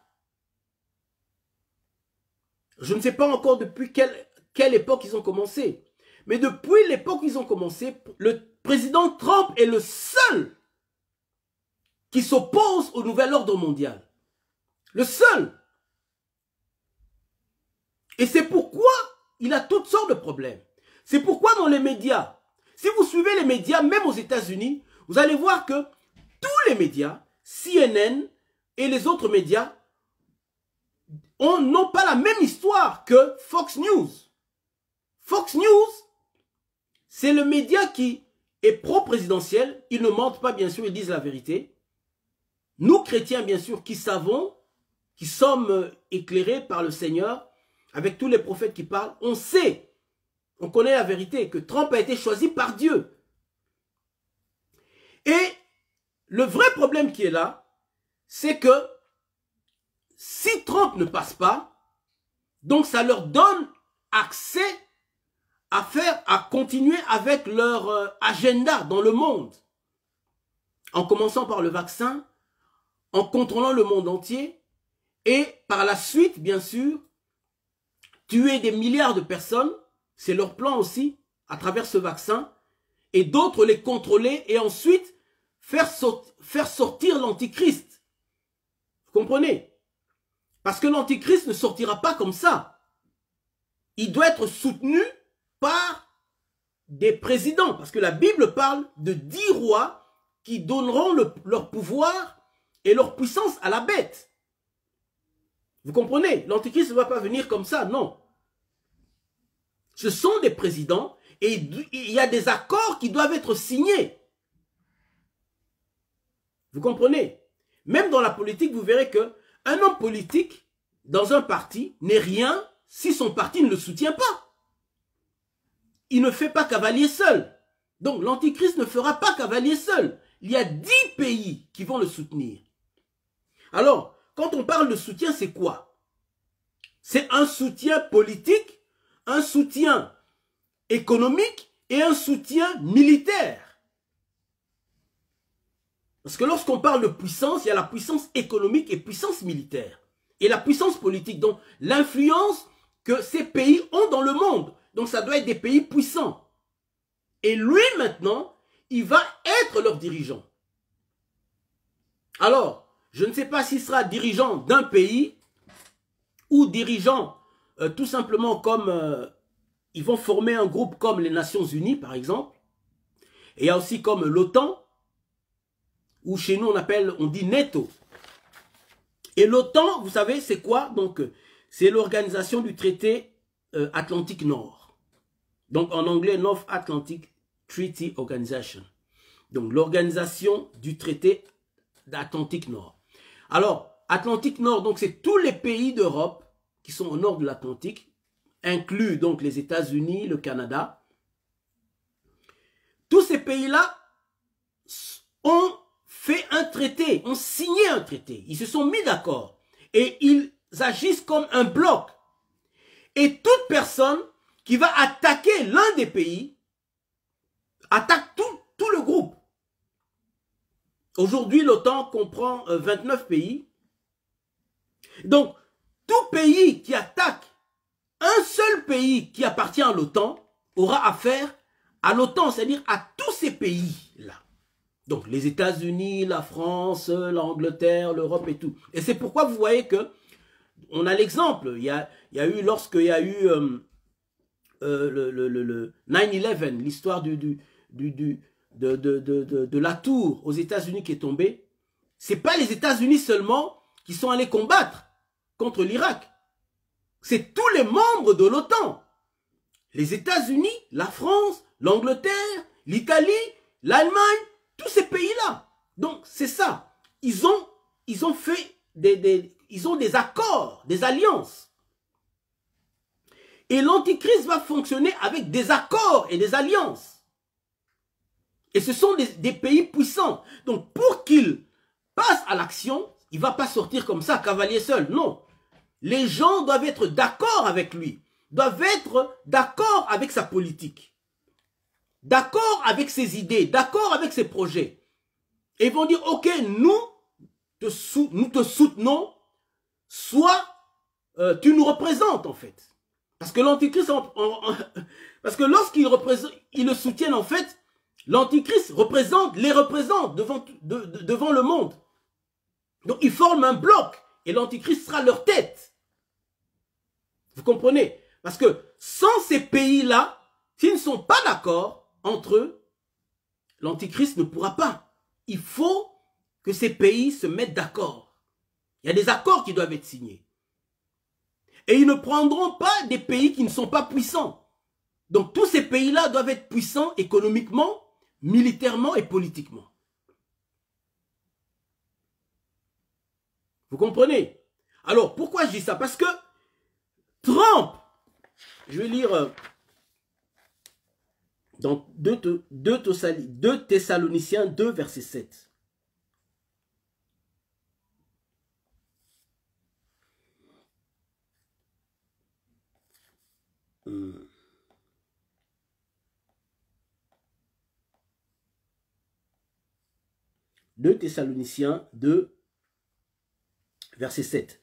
Je ne sais pas encore depuis quelle époque ils ont commencé. Mais depuis l'époque où ils ont commencé, le président Trump est le seul qui s'oppose au nouvel ordre mondial. Le seul. Et c'est pourquoi il a toutes sortes de problèmes. C'est pourquoi dans les médias, si vous suivez les médias, même aux États-Unis, vous allez voir que tous les médias, CNN et les autres médias, n'ont pas la même histoire que Fox News. Fox News, c'est le média qui est pro-présidentiel. Ils ne mentent pas, bien sûr, ils disent la vérité. Nous, chrétiens, bien sûr, qui savons, qui sommes éclairés par le Seigneur, avec tous les prophètes qui parlent, on sait, on connaît la vérité, que Trump a été choisi par Dieu. Et le vrai problème qui est là, c'est que si Trump ne passe pas, donc ça leur donne accès à continuer avec leur agenda dans le monde. En commençant par le vaccin, en contrôlant le monde entier, et par la suite, bien sûr, tuer des milliards de personnes, c'est leur plan aussi, à travers ce vaccin, et d'autres les contrôler, et ensuite faire sortir l'antichrist. Vous comprenez? Parce que l'antichrist ne sortira pas comme ça. Il doit être soutenu par des présidents. Parce que la Bible parle de 10 rois qui donneront leur pouvoir et leur puissance à la bête. Vous comprenez? L'Antichrist ne va pas venir comme ça, non. Ce sont des présidents et il y a des accords qui doivent être signés. Vous comprenez? Même dans la politique, vous verrez que un homme politique dans un parti n'est rien si son parti ne le soutient pas. Il ne fait pas cavalier seul. Donc l'Antichrist ne fera pas cavalier seul. Il y a 10 pays qui vont le soutenir. Alors, quand on parle de soutien, c'est quoi? C'est un soutien politique, un soutien économique et un soutien militaire. Parce que lorsqu'on parle de puissance, il y a la puissance économique et puissance militaire. Et la puissance politique, donc l'influence que ces pays ont dans le monde. Donc ça doit être des pays puissants. Et lui maintenant, il va être leur dirigeant. Alors, je ne sais pas s'il sera dirigeant d'un pays ou dirigeant tout simplement comme... ils vont former un groupe comme les Nations Unies, par exemple. Et il y a aussi comme l'OTAN, ou chez nous on dit NATO. Et l'OTAN, vous savez, c'est quoi? Donc, c'est l'organisation du traité Atlantique Nord. Donc, en anglais, North Atlantic Treaty Organization. Donc, l'organisation du traité d'Atlantique Nord. Alors, Atlantique Nord, donc, c'est tous les pays d'Europe qui sont au nord de l'Atlantique, inclus donc les États-Unis, le Canada. Tous ces pays-là ont fait un traité, ont signé un traité. Ils se sont mis d'accord. Et ils agissent comme un bloc. Et toute personne qui va attaquer l'un des pays, attaque tout le groupe. Aujourd'hui, l'OTAN comprend 29 pays. Donc, tout pays qui attaque un seul pays qui appartient à l'OTAN aura affaire à l'OTAN, c'est-à-dire à tous ces pays-là. Donc, les États-Unis, la France, l'Angleterre, l'Europe et tout. Et c'est pourquoi vous voyez que on a l'exemple. Il y a eu, lorsqu'il y a eu le 9/11, l'histoire de la tour aux États-Unis qui est tombée, c'est pas les États-Unis seulement qui sont allés combattre contre l'Irak. C'est tous les membres de l'OTAN. Les États-Unis, la France, l'Angleterre, l'Italie, l'Allemagne, tous ces pays-là. Donc, c'est ça. Ils ont fait ils ont des accords, des alliances. Et l'Antichrist va fonctionner avec des accords et des alliances. Et ce sont des pays puissants. Donc, pour qu'il passe à l'action, il ne va pas sortir comme ça, cavalier seul. Non. Les gens doivent être d'accord avec lui. Doivent être d'accord avec sa politique. D'accord avec ses idées. D'accord avec ses projets. Et ils vont dire, ok, nous te soutenons, soit tu nous représentes en fait. Parce que l'Antichrist, parce que lorsqu'ils le soutiennent en fait, l'Antichrist les représente devant le monde. Donc ils forment un bloc et l'Antichrist sera leur tête. Vous comprenez? Parce que sans ces pays-là, s'ils ne sont pas d'accord entre eux, l'Antichrist ne pourra pas. Il faut que ces pays se mettent d'accord. Il y a des accords qui doivent être signés. Et ils ne prendront pas des pays qui ne sont pas puissants. Donc tous ces pays-là doivent être puissants économiquement, militairement et politiquement. Vous comprenez? Alors pourquoi je dis ça? Parce que Trump, je vais lire dans 2 Thessaloniciens 2, verset 7. Deux Thessaloniciens 2, verset 7.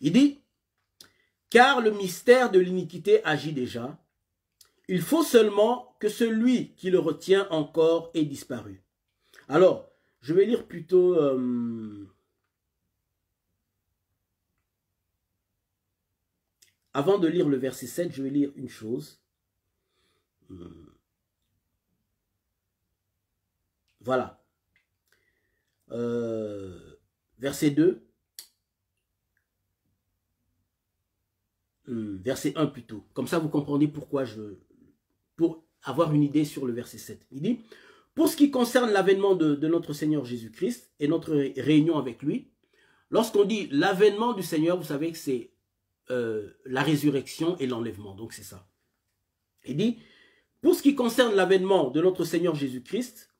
Il dit, car le mystère de l'iniquité agit déjà. Il faut seulement que celui qui le retient encore ait disparu. Alors, je vais lire plutôt... avant de lire le verset 7, je vais lire une chose. Voilà. Verset 2. verset 1 plutôt. Comme ça, vous comprenez pourquoi pour avoir une idée sur le verset 7. Il dit, pour ce qui concerne l'avènement de notre Seigneur Jésus-Christ et notre réunion avec lui, lorsqu'on dit l'avènement du Seigneur, vous savez que c'est la résurrection et l'enlèvement. Donc c'est ça. Il dit, pour ce qui concerne l'avènement de notre Seigneur Jésus-Christ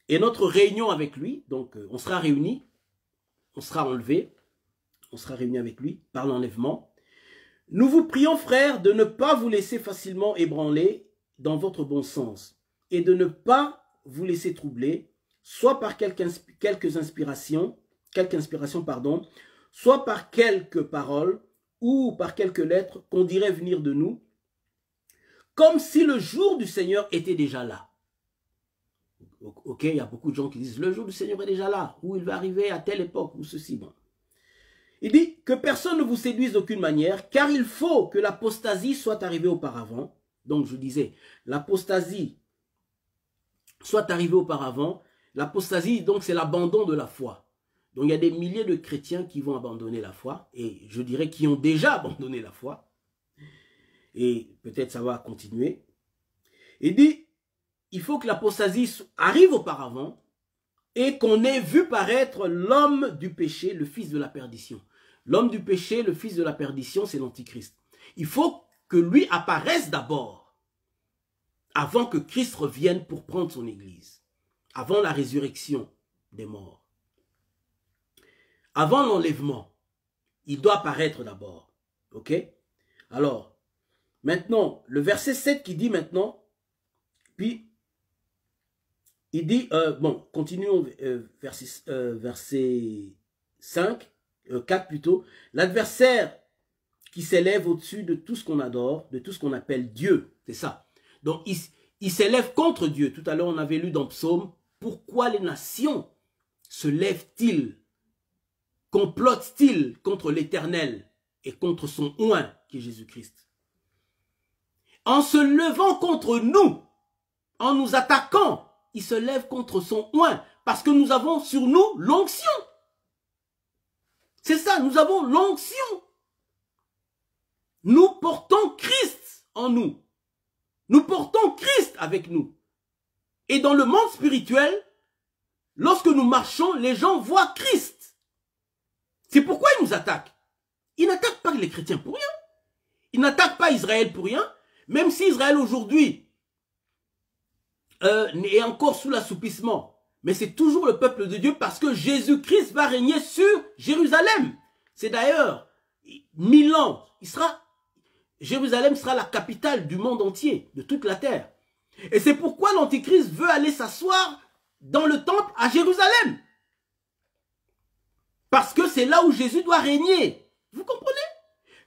et notre réunion avec lui, donc on sera réunis, on sera enlevés, on sera réunis avec lui par l'enlèvement. Nous vous prions, frères, de ne pas vous laisser facilement ébranler dans votre bon sens et de ne pas vous laisser troubler, soit par quelques inspirations, soit par quelques paroles ou par quelques lettres qu'on dirait venir de nous, comme si le jour du Seigneur était déjà là. Ok, il y a beaucoup de gens qui disent, le jour du Seigneur est déjà là, ou il va arriver à telle époque, ou ceci. Bon. Il dit que personne ne vous séduise d'aucune manière, car il faut que l'apostasie soit arrivée auparavant. Donc je disais, l'apostasie soit arrivée auparavant. L'apostasie, donc c'est l'abandon de la foi. Donc il y a des milliers de chrétiens qui vont abandonner la foi, et je dirais qui ont déjà abandonné la foi. Et peut-être ça va continuer. Il dit, il faut que l'apostasie arrive auparavant, et qu'on ait vu paraître l'homme du péché, le fils de la perdition. L'homme du péché, le fils de la perdition, c'est l'Antichrist. Il faut que lui apparaisse d'abord, avant que Christ revienne pour prendre son église, avant la résurrection des morts. Avant l'enlèvement, il doit apparaître d'abord. Ok? Alors, maintenant, le verset 7 qui dit maintenant, puis il dit, bon, continuons verset 5, 4 plutôt. L'adversaire qui s'élève au-dessus de tout ce qu'on adore, de tout ce qu'on appelle Dieu. C'est ça. Donc, il s'élève contre Dieu. Tout à l'heure, on avait lu dans Psaume, pourquoi les nations se lèvent-ils, complotent-ils contre l'Éternel et contre son oint, qui est Jésus-Christ. En se levant contre nous, en nous attaquant, il se lève contre son oint, parce que nous avons sur nous l'onction. C'est ça, nous avons l'onction. Nous portons Christ en nous. Nous portons Christ avec nous. Et dans le monde spirituel, lorsque nous marchons, les gens voient Christ. C'est pourquoi ils nous attaquent. Ils n'attaquent pas les chrétiens pour rien. Ils n'attaquent pas Israël pour rien. Même si Israël aujourd'hui est encore sous l'assoupissement. Mais c'est toujours le peuple de Dieu parce que Jésus-Christ va régner sur Jérusalem. C'est d'ailleurs 1000 ans. Jérusalem sera la capitale du monde entier, de toute la terre. Et c'est pourquoi l'Antichrist veut aller s'asseoir dans le temple à Jérusalem. Parce que c'est là où Jésus doit régner. Vous comprenez?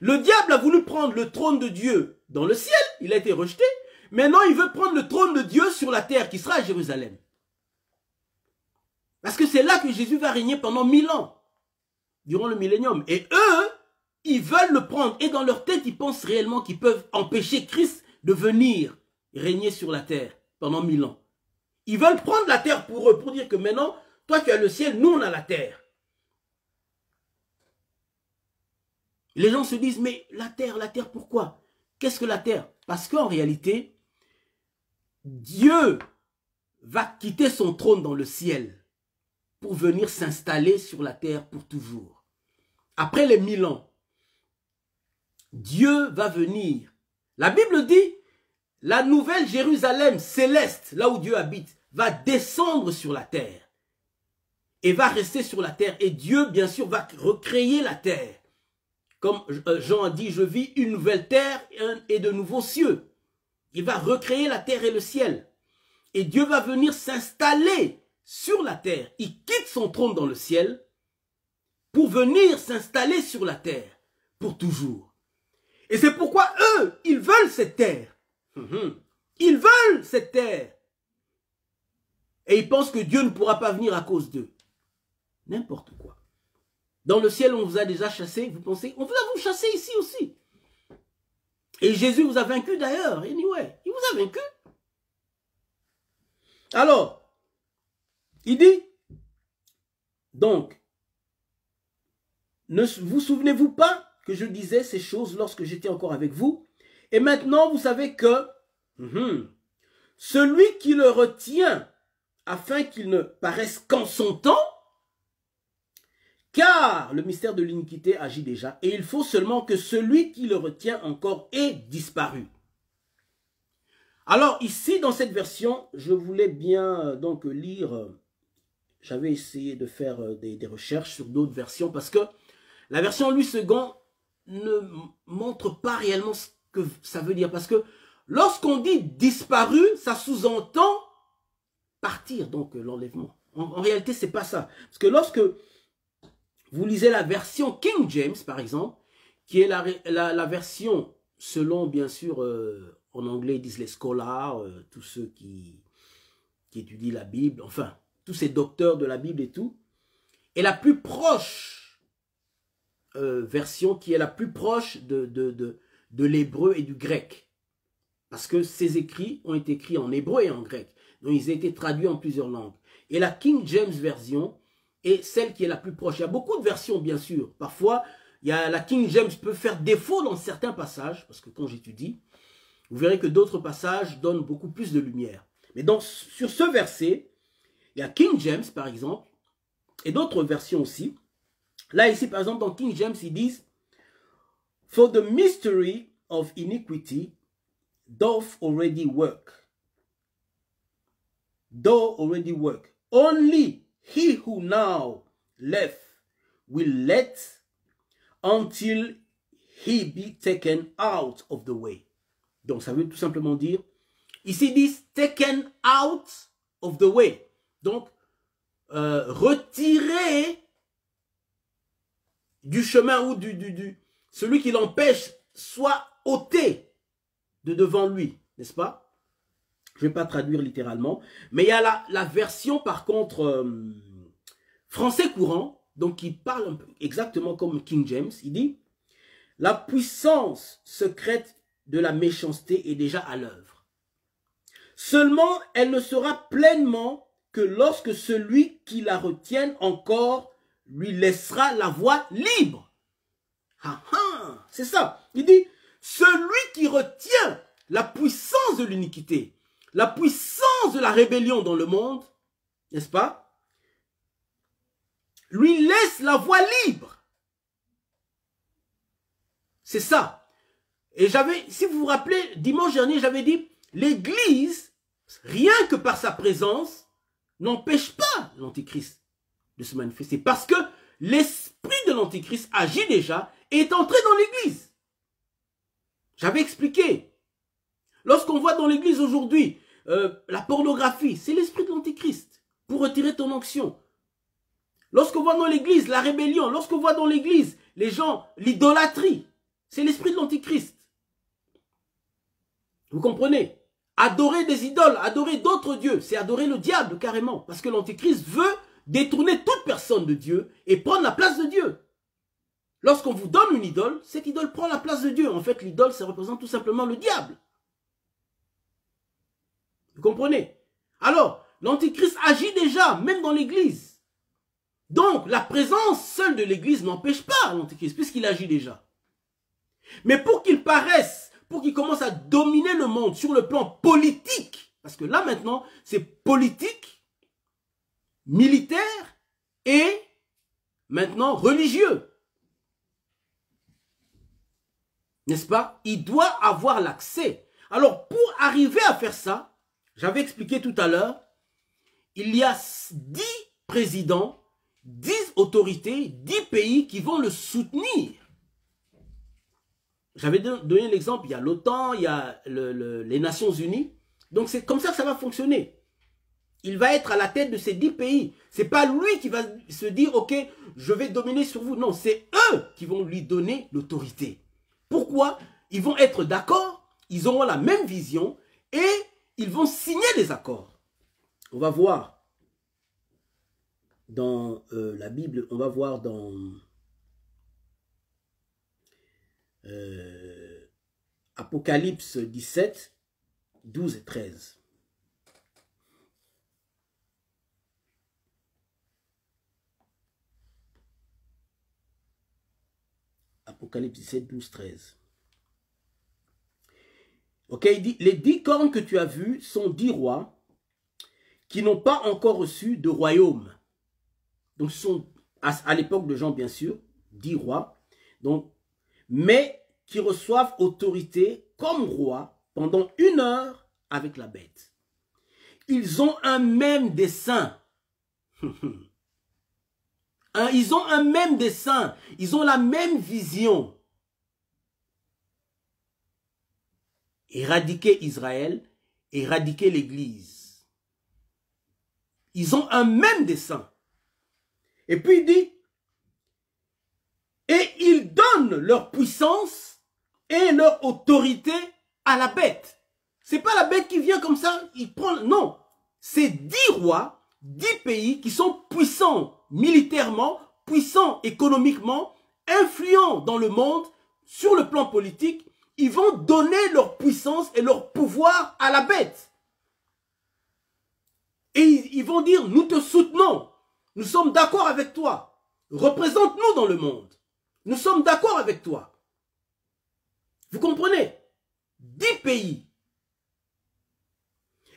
Le diable a voulu prendre le trône de Dieu dans le ciel. Il a été rejeté. Maintenant, il veut prendre le trône de Dieu sur la terre qui sera à Jérusalem. Parce que c'est là que Jésus va régner pendant 1000 ans. Durant le millénium. Et eux, ils veulent le prendre. Et dans leur tête, ils pensent réellement qu'ils peuvent empêcher Christ de venir régner sur la terre pendant 1000 ans. Ils veulent prendre la terre pour eux. Pour dire que maintenant, toi tu as le ciel, nous on a la terre. Les gens se disent, mais la terre pourquoi? Qu'est-ce que la terre? Parce qu'en réalité, Dieu va quitter son trône dans le ciel pour venir s'installer sur la terre pour toujours. Après les 1000 ans, Dieu va venir. La Bible dit, la nouvelle Jérusalem céleste, là où Dieu habite, va descendre sur la terre et va rester sur la terre. Et Dieu, bien sûr, va recréer la terre. Comme Jean a dit, je vis une nouvelle terre et de nouveaux cieux. Il va recréer la terre et le ciel. Et Dieu va venir s'installer sur la terre. Il quitte son trône dans le ciel pour venir s'installer sur la terre pour toujours. Et c'est pourquoi eux, ils veulent cette terre. Ils veulent cette terre. Et ils pensent que Dieu ne pourra pas venir à cause d'eux. N'importe quoi. Dans le ciel, on vous a déjà chassé. Vous pensez, on vous a chassé ici aussi. Et Jésus vous a vaincu d'ailleurs. Anyway, il vous a vaincu. Alors, il dit, donc, ne vous souvenez-vous pas que je disais ces choses lorsque j'étais encore avec vous. Et maintenant, vous savez que celui qui le retient afin qu'il ne paraisse qu'en son temps, car le mystère de l'iniquité agit déjà, et il faut seulement que celui qui le retient encore ait disparu. Alors ici, dans cette version, je voulais bien donc lire, j'avais essayé de faire des recherches sur d'autres versions, parce que la version Louis II ne montre pas réellement ce que ça veut dire, parce que lorsqu'on dit disparu, ça sous-entend partir, donc l'enlèvement. En réalité, c'est pas ça. Parce que lorsque vous lisez la version King James, par exemple, qui est la version, selon, bien sûr, en anglais, ils disent les scholars, tous ceux qui étudient la Bible, enfin, tous ces docteurs de la Bible et tout, est la plus proche version, qui est la plus proche de l'hébreu et du grec. Parce que ces écrits ont été écrits en hébreu et en grec. Donc, ils ont été traduits en plusieurs langues. Et la King James version est celle qui est la plus proche. Il y a beaucoup de versions, bien sûr. Parfois, la King James peut faire défaut dans certains passages, parce que quand j'étudie, vous verrez que d'autres passages donnent beaucoup plus de lumière. Mais sur ce verset, il y a King James, par exemple, et d'autres versions aussi. Là, ici, par exemple, dans King James, ils disent « For the mystery of iniquity doth already work. Doth already work. Only he who now left will let until he be taken out of the way. » Donc, ça veut tout simplement dire, ici, ils disent « taken out of the way ». Donc, retirer du chemin ou celui qui l'empêche soit ôté de devant lui, n'est-ce pas? Je ne vais pas traduire littéralement, mais il y a la version par contre français courant, donc qui parle un peu exactement comme King James. Il dit « La puissance secrète de la méchanceté est déjà à l'œuvre. Seulement, elle ne sera pleinement que lorsque celui qui la retienne encore lui laissera la voie libre. » C'est ça. Il dit, celui qui retient la puissance de l'iniquité, la puissance de la rébellion dans le monde, n'est-ce pas, lui laisse la voie libre. C'est ça. Et si vous vous rappelez, dimanche dernier, j'avais dit, l'Église, rien que par sa présence, n'empêche pas l'Antichrist de se manifester. Parce que l'esprit de l'Antichrist agit déjà et est entré dans l'Église. J'avais expliqué. Lorsqu'on voit dans l'Église aujourd'hui la pornographie, c'est l'esprit de l'Antichrist pour retirer ton onction. Lorsqu'on voit dans l'Église la rébellion, lorsqu'on voit dans l'Église les gens, l'idolâtrie, c'est l'esprit de l'Antichrist. Vous comprenez? Adorer des idoles, adorer d'autres dieux, c'est adorer le diable carrément. Parce que l'Antichrist veut détourner toute personne de Dieu et prendre la place de Dieu. Lorsqu'on vous donne une idole, cette idole prend la place de Dieu. En fait, l'idole, ça représente tout simplement le diable. Vous comprenez? Alors, l'Antichrist agit déjà, même dans l'Église. Donc, la présence seule de l'Église n'empêche pas l'Antichrist, puisqu'il agit déjà. Mais pour qu'il paraisse, pour qu'il commence à dominer le monde sur le plan politique, parce que là maintenant, c'est politique, militaire et maintenant religieux. N'est-ce pas? Il doit avoir l'accès. Alors, pour arriver à faire ça, j'avais expliqué tout à l'heure, il y a 10 présidents, 10 autorités, 10 pays qui vont le soutenir. J'avais donné l'exemple, il y a l'OTAN, il y a les Nations Unies. Donc, c'est comme ça que ça va fonctionner. Il va être à la tête de ces 10 pays. Ce n'est pas lui qui va se dire, ok, je vais dominer sur vous. Non, c'est eux qui vont lui donner l'autorité. Pourquoi? Ils vont être d'accord, ils auront la même vision et ils vont signer des accords. On va voir dans la Bible, on va voir dans Apocalypse 17, 12 et 13. Apocalypse 17, 12, 13. Ok, il dit, les 10 cornes que tu as vues sont 10 rois qui n'ont pas encore reçu de royaume. Donc ce sont, à l'époque de Jean bien sûr, 10 rois, donc, mais qui reçoivent autorité comme roi pendant 1 heure avec la bête. Ils ont un même dessein. Ils ont un même dessein. Ils ont la même vision. Éradiquer Israël, éradiquer l'Église. Ils ont un même dessein. Et puis il dit, et ils donnent leur puissance et leur autorité à la bête. C'est pas la bête qui vient comme ça, il prend, non. C'est 10 rois, 10 pays qui sont puissants militairement, puissants économiquement, influents dans le monde, sur le plan politique. Ils vont donner leur puissance et leur pouvoir à la bête. Et ils vont dire, nous te soutenons, nous sommes d'accord avec toi, représente-nous dans le monde, nous sommes d'accord avec toi. Vous comprenez? 10 pays.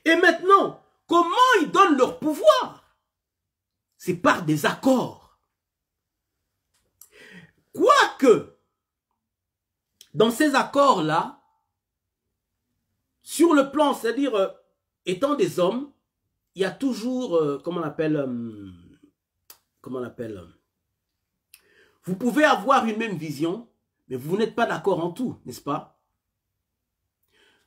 Et maintenant, comment ils donnent leur pouvoir? C'est par des accords. Quoique, dans ces accords-là, sur le plan, c'est-à-dire, étant des hommes, il y a toujours, comment on appelle, vous pouvez avoir une même vision, mais vous n'êtes pas d'accord en tout, n'est-ce pas?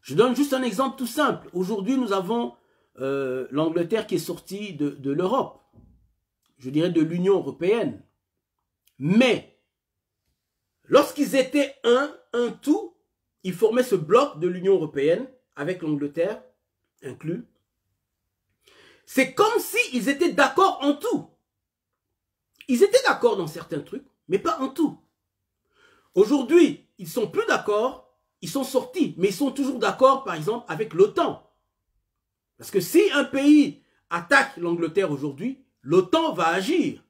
Je donne juste un exemple tout simple. Aujourd'hui, nous avons l'Angleterre qui est sortie de l'Europe, je dirais de l'Union européenne. Mais, lorsqu'ils étaient un tout, ils formaient ce bloc de l'Union européenne, avec l'Angleterre inclus. C'est comme s'ils étaient d'accord en tout. Ils étaient d'accord dans certains trucs, mais pas en tout. Aujourd'hui, ils ne sont plus d'accord, ils sont sortis, mais ils sont toujours d'accord, par exemple, avec l'OTAN. Parce que si un pays attaque l'Angleterre aujourd'hui, l'OTAN va agir.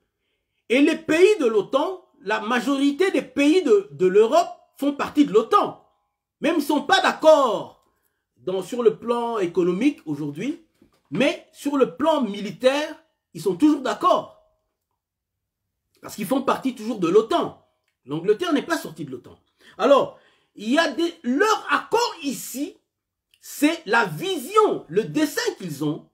Et les pays de l'OTAN, la majorité des pays de l'Europe font partie de l'OTAN. Même ils ne sont pas d'accord sur le plan économique aujourd'hui, mais sur le plan militaire, ils sont toujours d'accord. Parce qu'ils font partie toujours de l'OTAN. L'Angleterre n'est pas sortie de l'OTAN. Alors, il y a leur accord ici, c'est la vision, le dessein qu'ils ont,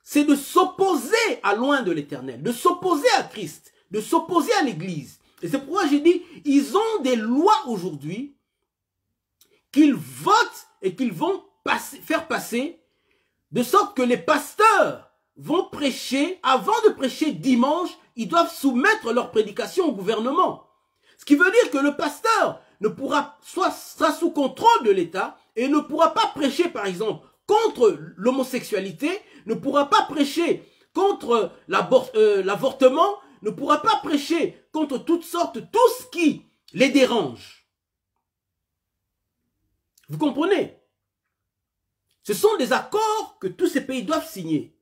c'est de s'opposer à loin de l'Éternel, de s'opposer à Christ, de s'opposer à l'Église. Et c'est pourquoi j'ai dit, ils ont des lois aujourd'hui qu'ils votent et qu'ils vont faire passer, de sorte que les pasteurs vont prêcher, avant de prêcher dimanche, ils doivent soumettre leur prédication au gouvernement. Ce qui veut dire que le pasteur ne pourra, sera sous contrôle de l'État et ne pourra pas prêcher, par exemple, contre l'homosexualité, ne pourra pas prêcher contre l'avortement, ne pourra pas prêcher contre toutes sortes, tout ce qui les dérange. Vous comprenez? Ce sont des accords que tous ces pays doivent signer.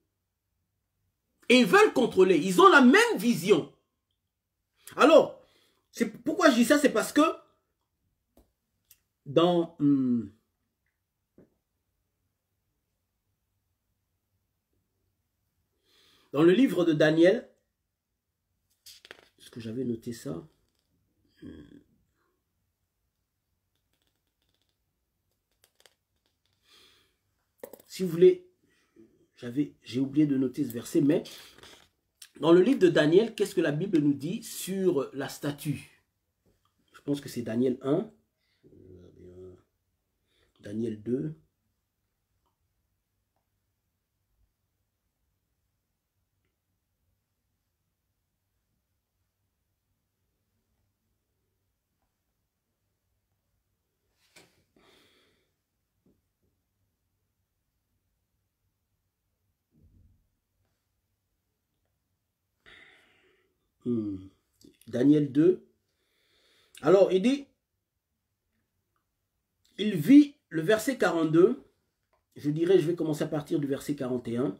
Et ils veulent contrôler. Ils ont la même vision. Alors, pourquoi je dis ça? C'est parce que dans le livre de Daniel, est-ce que j'avais noté ça? Si vous voulez, j'ai oublié de noter ce verset, mais dans le livre de Daniel, qu'est-ce que la Bible nous dit sur la statue? Je pense que c'est Daniel 1, Daniel 2. Daniel 2. Alors, il dit, il vit le verset 42. Je dirais, je vais commencer à partir du verset 41.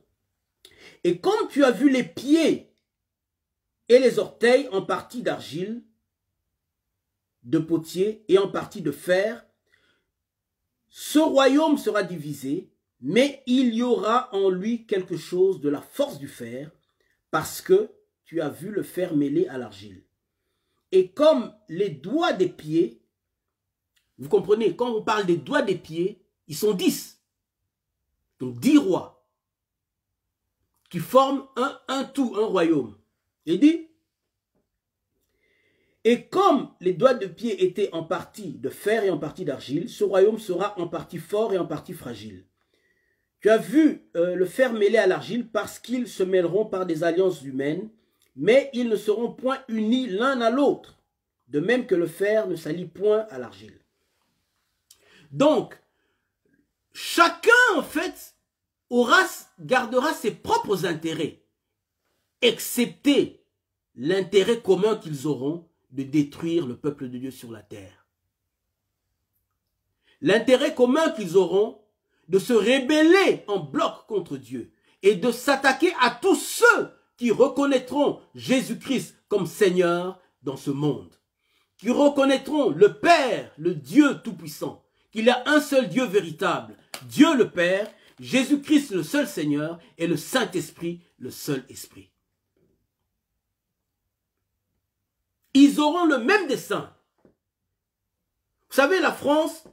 Et comme tu as vu les pieds et les orteils en partie d'argile, de potier et en partie de fer. Ce royaume sera divisé, mais il y aura en lui quelque chose de la force du fer, parce que tu as vu le fer mêlé à l'argile. Et comme les doigts des pieds, vous comprenez, quand on parle des doigts des pieds, ils sont 10. Donc 10 rois qui forment un tout, un royaume. Il dit, et comme les doigts de pied étaient en partie de fer et en partie d'argile, ce royaume sera en partie fort et en partie fragile. Tu as vu le fer mêlé à l'argile parce qu'ils se mêleront par des alliances humaines, mais ils ne seront point unis l'un à l'autre, de même que le fer ne s'allie point à l'argile. Donc, chacun en fait gardera ses propres intérêts, excepté l'intérêt commun qu'ils auront de détruire le peuple de Dieu sur la terre. L'intérêt commun qu'ils auront de se rebeller en bloc contre Dieu et de s'attaquer à tous ceux qui reconnaîtront Jésus-Christ comme Seigneur dans ce monde, qui reconnaîtront le Père, le Dieu Tout-Puissant, qu'il y a un seul Dieu véritable, Dieu le Père, Jésus-Christ le seul Seigneur et le Saint-Esprit le seul Esprit. Ils auront le même dessein. Vous savez, la France,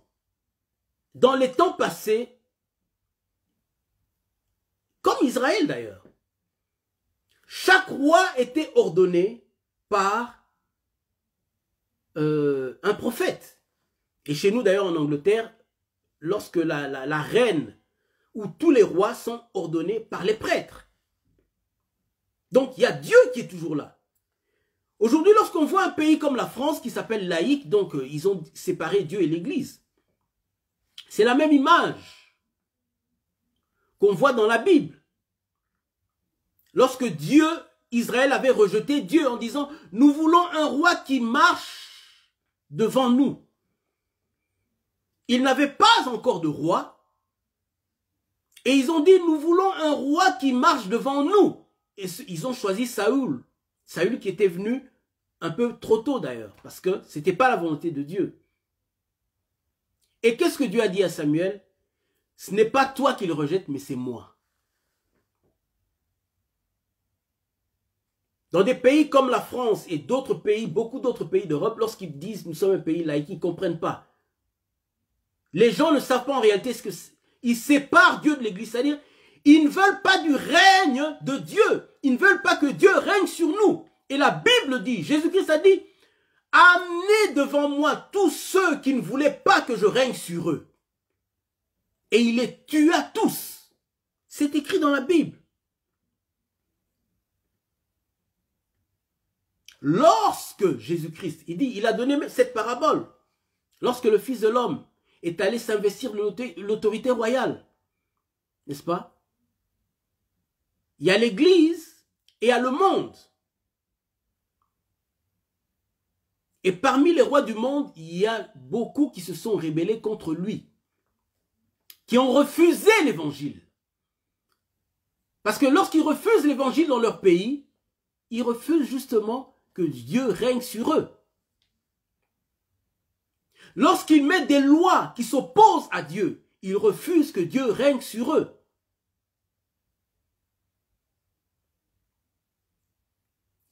dans les temps passés, comme Israël d'ailleurs, chaque roi était ordonné par un prophète. Et chez nous d'ailleurs en Angleterre, lorsque la reine ou tous les rois sont ordonnés par les prêtres. Donc il y a Dieu qui est toujours là. Aujourd'hui, lorsqu'on voit un pays comme la France qui s'appelle laïque, donc ils ont séparé Dieu et l'Église. C'est la même image qu'on voit dans la Bible. Lorsque Israël avait rejeté Dieu en disant « Nous voulons un roi qui marche devant nous ». Ils n'avaient pas encore de roi. Et ils ont dit « Nous voulons un roi qui marche devant nous ». Et ils ont choisi Saül. Saül qui était venu un peu trop tôt d'ailleurs, parce que ce n'était pas la volonté de Dieu. Et qu'est-ce que Dieu a dit à Samuel? Ce n'est pas toi qui le rejette, mais c'est moi. Dans des pays comme la France et d'autres pays, beaucoup d'autres pays d'Europe, lorsqu'ils disent nous sommes un pays laïque, ils ne comprennent pas. Les gens ne savent pas en réalité ce que c'est. Ils séparent Dieu de l'Église, c'est-à-dire ils ne veulent pas du règne de Dieu. Ils ne veulent pas que Dieu règne sur nous. Et la Bible dit, Jésus-Christ a dit, amenez devant moi tous ceux qui ne voulaient pas que je règne sur eux. Et il les tua tous. C'est écrit dans la Bible. Lorsque Jésus-Christ, il a donné cette parabole, lorsque le Fils de l'homme est allé s'investir de l'autorité royale, n'est-ce pas? Il y a l'Église et il y a le monde. Et parmi les rois du monde, il y a beaucoup qui se sont rebellés contre lui, qui ont refusé l'évangile. Parce que lorsqu'ils refusent l'évangile dans leur pays, ils refusent justement que Dieu règne sur eux. Lorsqu'ils mettent des lois qui s'opposent à Dieu, ils refusent que Dieu règne sur eux.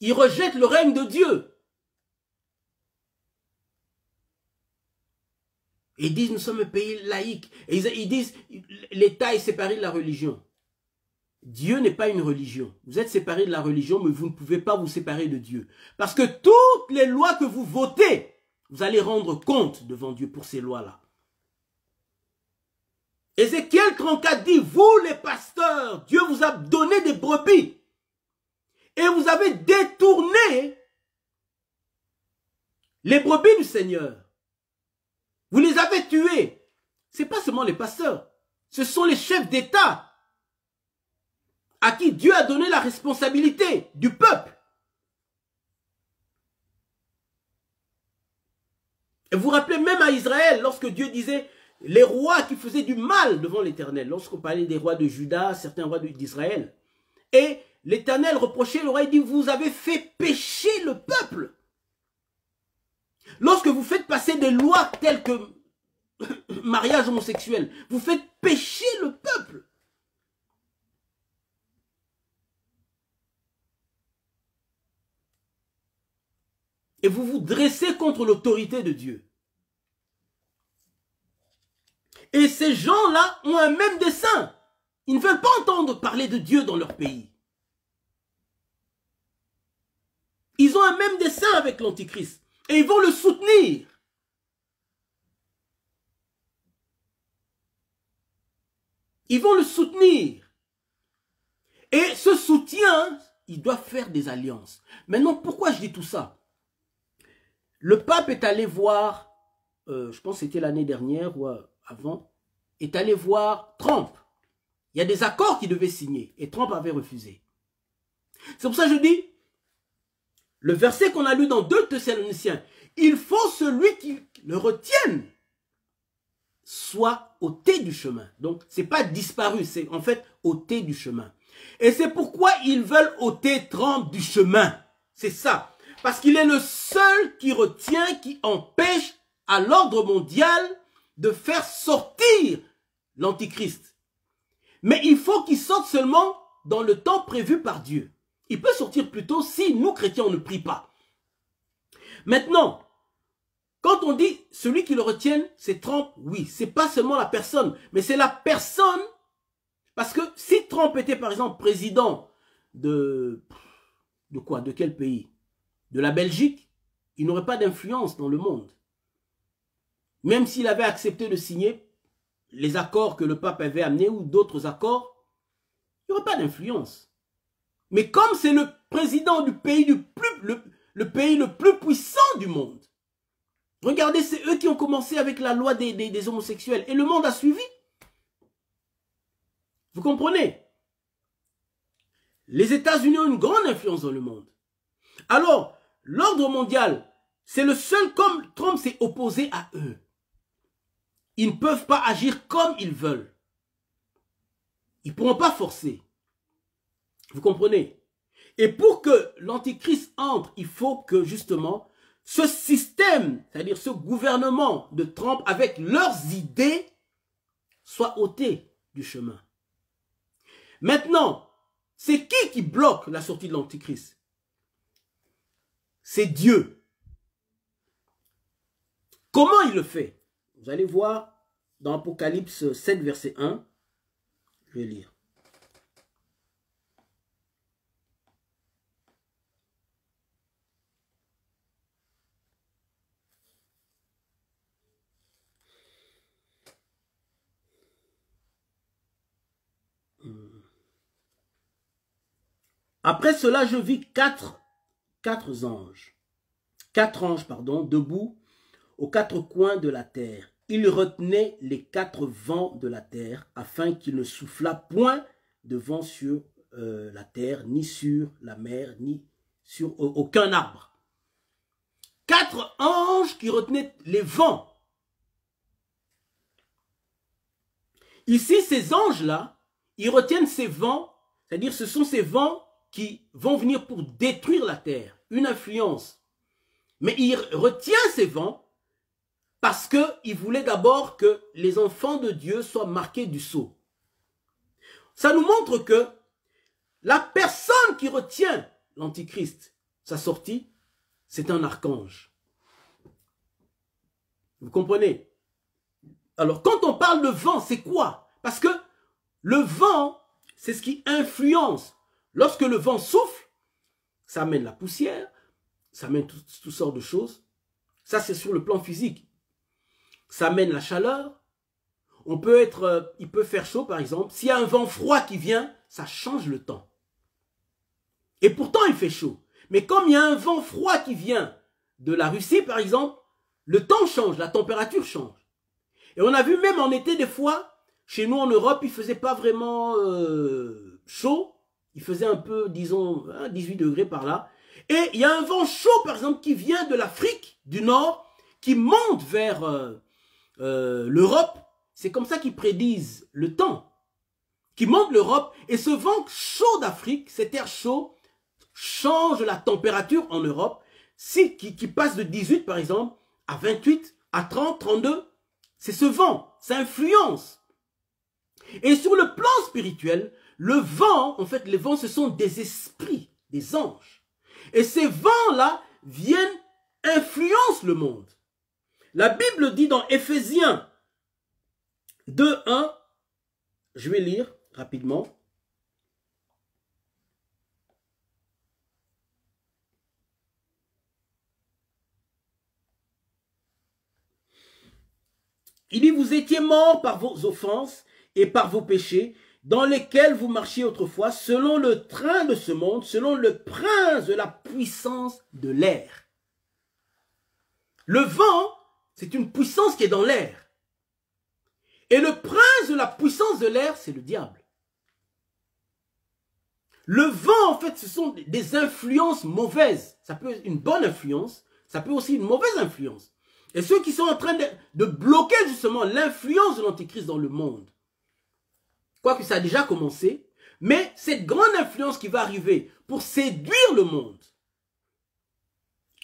Ils rejettent le règne de Dieu. Et ils disent, nous sommes un pays laïque. Et ils disent, l'État est séparé de la religion. Dieu n'est pas une religion. Vous êtes séparés de la religion, mais vous ne pouvez pas vous séparer de Dieu. Parce que toutes les lois que vous votez, vous allez rendre compte devant Dieu pour ces lois-là. Ézéchiel 34 dit, vous les pasteurs, Dieu vous a donné des brebis. Et vous avez détourné les brebis du Seigneur. Vous les avez tués. Ce n'est pas seulement les pasteurs. Ce sont les chefs d'État à qui Dieu a donné la responsabilité du peuple. Et vous vous rappelez même à Israël, lorsque Dieu disait les rois qui faisaient du mal devant l'Éternel, lorsqu'on parlait des rois de Juda, certains rois d'Israël. Et l'Éternel reprochait le roi et dit, vous avez fait pécher le peuple. lorsque vous faites passer des lois telles que mariage homosexuel, vous faites pécher le peuple. Et vous vous dressez contre l'autorité de Dieu. Et ces gens-là ont un même dessein. Ils ne veulent pas entendre parler de Dieu dans leur pays. Ils ont un même dessein avec l'Antichrist. Et ils vont le soutenir. Ils vont le soutenir. Et ce soutien, ils doivent faire des alliances. Maintenant, pourquoi je dis tout ça? Le pape est allé voir, je pense que c'était l'année dernière ou avant, est allé voir Trump. Il y a des accords qu'il devait signer et Trump avait refusé. C'est pour ça que je dis, le verset qu'on a lu dans 2 Thessaloniciens, il faut celui qui le retienne soit ôté du chemin. Donc, ce n'est pas disparu, c'est en fait ôté du chemin. Et c'est pourquoi ils veulent ôter Trump du chemin. C'est ça. Parce qu'il est le seul qui retient, qui empêche à l'ordre mondial de faire sortir l'Antichrist. Mais il faut qu'il sorte seulement dans le temps prévu par Dieu. Il peut sortir plus tôt si nous, chrétiens, on ne prie pas. Maintenant, quand on dit celui qui le retienne, c'est Trump, oui, c'est pas seulement la personne, mais c'est la personne. Parce que si Trump était, par exemple, président de quoi? De quel pays? De la Belgique, il n'aurait pas d'influence dans le monde. Même s'il avait accepté de signer les accords que le pape avait amenés ou d'autres accords, il n'y aurait pas d'influence. Mais comme c'est le président du pays le pays le plus puissant du monde, regardez, c'est eux qui ont commencé avec la loi des homosexuels et le monde a suivi. Vous comprenez? Les États-Unis ont une grande influence dans le monde. Alors, l'ordre mondial, c'est le seul, comme Trump s'est opposé à eux. Ils ne peuvent pas agir comme ils veulent. Ils ne pourront pas forcer. Vous comprenez? Et pour que l'Antichrist entre, il faut que justement, ce système, c'est-à-dire ce gouvernement de Trump, avec leurs idées, soit ôté du chemin. Maintenant, c'est qui bloque la sortie de l'Antichrist? C'est Dieu. Comment il le fait? Vous allez voir dans Apocalypse 7, verset 1. Je vais lire. Après cela, je vis quatre anges, debout aux 4 coins de la terre. Ils retenaient les 4 vents de la terre, afin qu'il ne soufflât point de vent sur la terre, ni sur la mer, ni sur aucun arbre. 4 anges qui retenaient les vents. Ici, ces anges-là, ils retiennent ces vents, c'est-à-dire ce sont ces vents qui vont venir pour détruire la terre, une influence. Mais il retient ces vents parce qu'il voulait d'abord que les enfants de Dieu soient marqués du sceau. Ça nous montre que la personne qui retient l'Antichrist, sa sortie, c'est un archange. Vous comprenez? Alors, quand on parle de vent, c'est quoi? Parce que le vent, c'est ce qui influence. Lorsque le vent souffle, ça amène la poussière, ça amène toutes sortes de choses. Ça, c'est sur le plan physique. Ça amène la chaleur. Il peut faire chaud, par exemple. S'il y a un vent froid qui vient, ça change le temps. Et pourtant, il fait chaud. Mais comme il y a un vent froid qui vient de la Russie, par exemple, le temps change, la température change. Et on a vu même en été, des fois, chez nous en Europe, il ne faisait pas vraiment chaud. Il faisait un peu, disons, 18 degrés par là. Et il y a un vent chaud, par exemple, qui vient de l'Afrique du Nord, qui monte vers l'Europe. C'est comme ça qu'ils prédisent le temps. Qui monte l'Europe. Et ce vent chaud d'Afrique, cet air chaud, change la température en Europe. Qui passe de 18, par exemple, à 28, à 30, 32. C'est ce vent, ça influence. Et sur le plan spirituel, le vent, en fait, les vents, ce sont des esprits, des anges. Et ces vents-là viennent, influencent le monde. La Bible dit dans Éphésiens 2:1, je vais lire rapidement. Il dit, vous étiez morts par vos offenses et par vos péchés, dans lesquels vous marchiez autrefois, selon le train de ce monde, selon le prince de la puissance de l'air. Le vent, c'est une puissance qui est dans l'air. Et le prince de la puissance de l'air, c'est le diable. Le vent, en fait, ce sont des influences mauvaises. Ça peut être une bonne influence, ça peut aussi être une mauvaise influence. Et ceux qui sont en train de bloquer justement l'influence de l'Antéchrist dans le monde, quoique ça a déjà commencé, mais cette grande influence qui va arriver pour séduire le monde,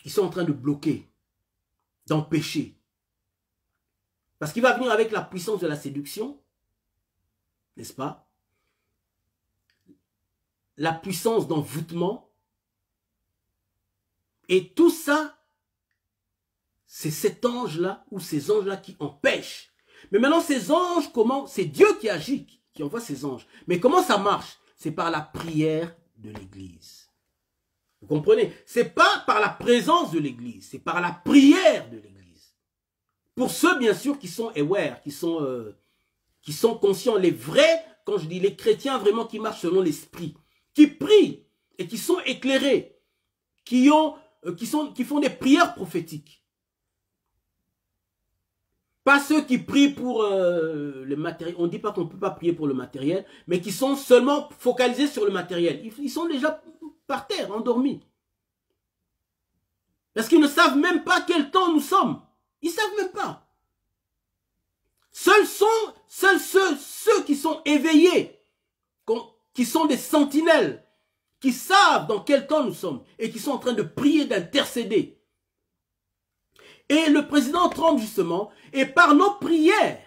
ils sont en train de bloquer, d'empêcher. Parce qu'il va venir avec la puissance de la séduction, n'est-ce pas? La puissance d'envoûtement. Et tout ça, c'est cet ange-là ou ces anges-là qui empêchent. Mais maintenant, ces anges, comment? C'est Dieu qui agit, qui envoie ces anges. Mais comment ça marche? C'est par la prière de l'Église. Vous comprenez? C'est pas par la présence de l'Église, c'est par la prière de l'Église. Pour ceux, bien sûr, qui sont aware, qui sont conscients, les vrais, quand je dis les chrétiens vraiment qui marchent selon l'esprit, qui prient et qui sont éclairés, qui font des prières prophétiques. Pas ceux qui prient pour le matériel. On ne dit pas qu'on ne peut pas prier pour le matériel, mais qui sont seulement focalisés sur le matériel. Ils sont déjà par terre, endormis. Parce qu'ils ne savent même pas quel temps nous sommes. Ils ne savent même pas. Seuls ceux qui sont éveillés, qui sont des sentinelles, qui savent dans quel temps nous sommes et qui sont en train de prier, d'intercéder. Et le président Trump, justement, et par nos prières,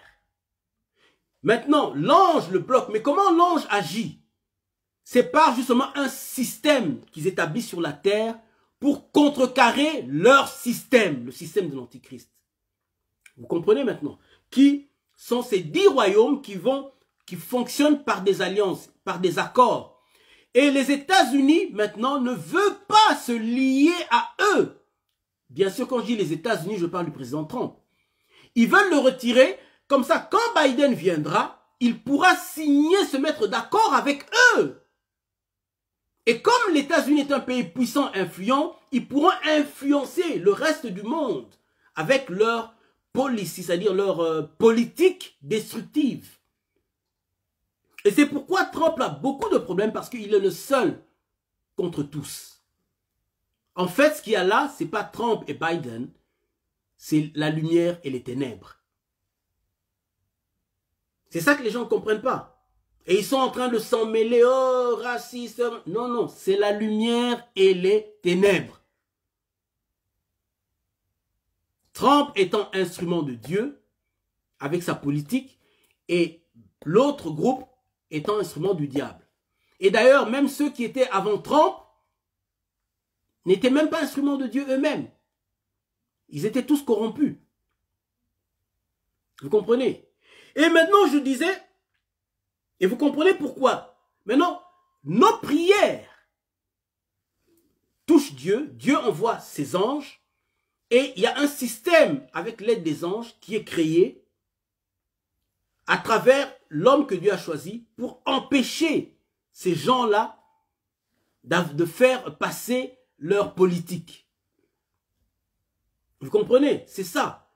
maintenant, l'ange le bloque. Mais comment l'ange agit? C'est par justement un système qu'ils établissent sur la terre pour contrecarrer leur système, le système de l'Antichrist. Vous comprenez maintenant? Qui sont ces 10 royaumes qui fonctionnent par des alliances, par des accords. Et les États-Unis, maintenant, ne veulent pas se lier à eux. Bien sûr, quand je dis les États-Unis, je parle du président Trump. Ils veulent le retirer, comme ça, quand Biden viendra, il pourra signer, se mettre d'accord avec eux. Et comme les États-Unis est un pays puissant, influent, ils pourront influencer le reste du monde avec leur policy, c'est-à-dire leur politique destructive. Et c'est pourquoi Trump a beaucoup de problèmes, parce qu'il est le seul contre tous. En fait, ce qu'il y a là, ce n'est pas Trump et Biden, c'est la lumière et les ténèbres. C'est ça que les gens ne comprennent pas. Et ils sont en train de s'en mêler, oh, raciste. Non, non, c'est la lumière et les ténèbres. Trump étant instrument de Dieu, avec sa politique, et l'autre groupe étant instrument du diable. Et d'ailleurs, même ceux qui étaient avant Trump n'étaient même pas instruments de Dieu eux-mêmes. Ils étaient tous corrompus. Vous comprenez? Et maintenant, je disais, et vous comprenez pourquoi? Maintenant, nos prières touchent Dieu. Dieu envoie ses anges. Et il y a un système avec l'aide des anges qui est créé à travers l'homme que Dieu a choisi pour empêcher ces gens-là de faire passer leur politique. Vous comprenez? C'est ça.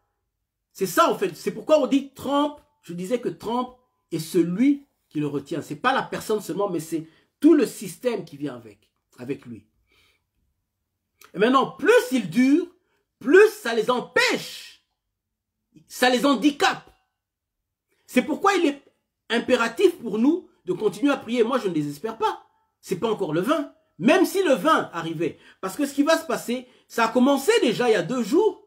C'est ça en fait. C'est pourquoi on dit Trump. Je disais que Trump est celui qui le retient. Ce n'est pas la personne seulement, mais c'est tout le système qui vient avec lui. Et maintenant, plus il dure, plus ça les empêche, ça les handicape. C'est pourquoi il est impératif pour nous de continuer à prier. Moi, je ne désespère pas. Ce n'est pas encore le 20. Même si le 20 arrivait. Parce que ce qui va se passer, ça a commencé déjà il y a 2 jours.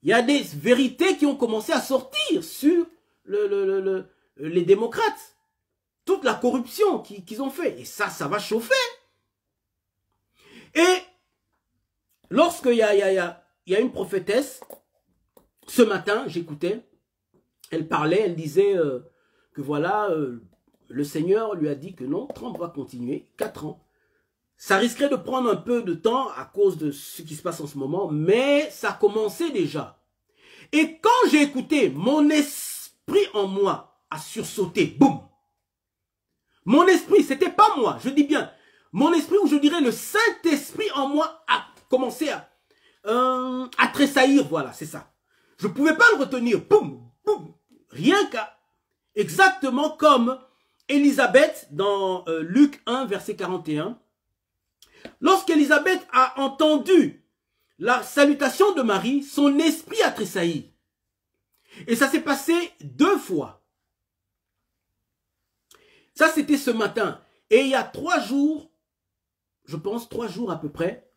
il y a des vérités qui ont commencé à sortir sur les démocrates. Toute la corruption qu'ils ont fait. Et ça va chauffer. Et lorsqu'il y a une prophétesse, ce matin, j'écoutais, elle parlait, elle disait que voilà, le Seigneur lui a dit que non, Trump va continuer 4 ans. Ça risquerait de prendre un peu de temps à cause de ce qui se passe en ce moment, mais ça a commencé déjà. Et quand j'ai écouté, mon esprit en moi a sursauté, boum. Mon esprit, c'était pas moi, je dis bien, mon esprit, ou je dirais le Saint-Esprit en moi a commencé à tressaillir, voilà, c'est ça. Je ne pouvais pas le retenir, boum, boum, rien qu'à, exactement comme Élisabeth dans Luc 1, verset 41. Lorsqu'Élisabeth a entendu la salutation de Marie, son esprit a tressailli. Et ça s'est passé 2 fois. Ça, c'était ce matin. Et il y a 3 jours, je pense 3 jours à peu près,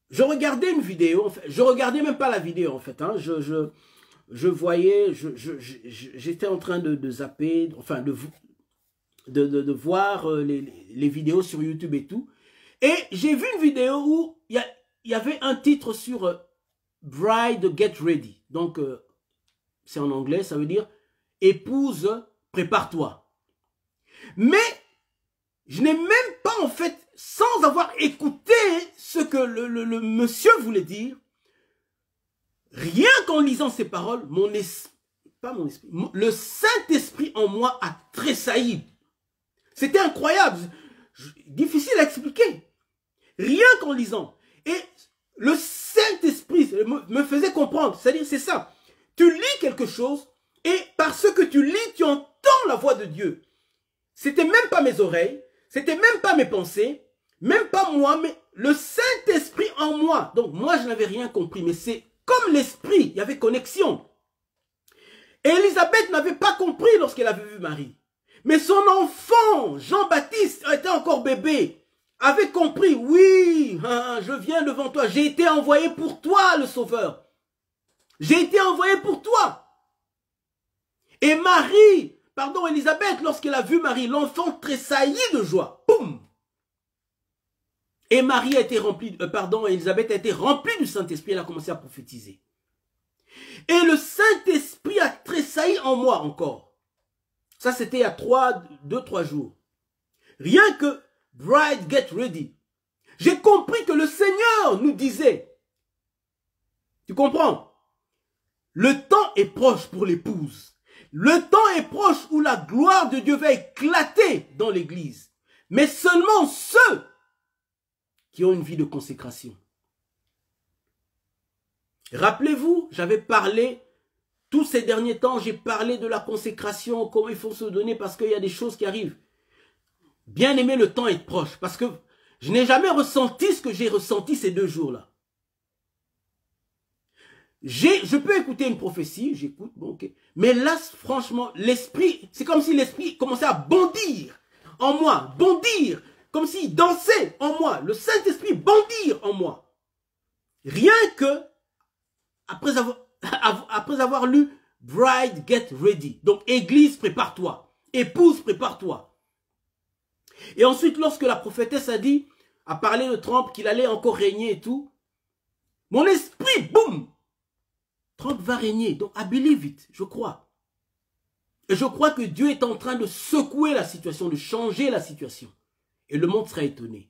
je regardais une vidéo. En fait, je regardais même pas la vidéo en fait. Hein, je voyais, j'étais en train de zapper, enfin de voir les vidéos sur YouTube et tout. Et j'ai vu une vidéo où il y avait un titre sur Bride Get Ready. Donc, c'est en anglais, ça veut dire épouse, prépare-toi. Mais je n'ai même pas en fait, sans avoir écouté ce que le monsieur voulait dire, rien qu'en lisant ces paroles, le Saint-Esprit en moi a tressailli. C'était incroyable, difficile à expliquer. Rien qu'en lisant. Et le Saint-Esprit me faisait comprendre. C'est-à-dire, c'est ça. Tu lis quelque chose et parce que tu lis, tu entends la voix de Dieu. C'était même pas mes oreilles, c'était même pas mes pensées, même pas moi, mais le Saint-Esprit en moi. Donc moi, je n'avais rien compris, mais c'est comme l'Esprit, il y avait connexion. Et Élisabeth n'avait pas compris lorsqu'elle avait vu Marie. Mais son enfant, Jean-Baptiste, était encore bébé, avait compris, oui, je viens devant toi, j'ai été envoyé pour toi, le Sauveur. J'ai été envoyé pour toi. Et Marie, pardon, Élisabeth, lorsqu'elle a vu Marie, l'enfant tressaillit de joie. Boum! Et Marie a été remplie, Élisabeth a été remplie du Saint-Esprit, elle a commencé à prophétiser. Et le Saint-Esprit a tressailli en moi encore. Ça, c'était il y a 2-3 jours. Rien que Bride Get Ready. J'ai compris que le Seigneur nous disait, tu comprends? Le temps est proche pour l'épouse. Le temps est proche où la gloire de Dieu va éclater dans l'église. Mais seulement ceux qui ont une vie de consécration. Rappelez-vous, j'avais parlé, tous ces derniers temps, j'ai parlé de la consécration, comment il faut se donner parce qu'il y a des choses qui arrivent. Bien aimé, le temps est proche parce que je n'ai jamais ressenti ce que j'ai ressenti ces 2 jours-là. Je peux écouter une prophétie, j'écoute, bon, ok. Mais là, franchement, l'esprit, c'est comme si l'esprit commençait à bondir en moi, bondir, comme s'il dansait en moi, le Saint-Esprit bondir en moi. Rien que, après avoir lu Bride Get Ready, donc église, prépare-toi, épouse, prépare-toi. Et ensuite, lorsque la prophétesse a parlé de Trump, qu'il allait encore régner et tout, mon esprit, boum, Trump va régner, donc I believe it, je crois. Et je crois que Dieu est en train de secouer la situation, de changer la situation. Et le monde sera étonné.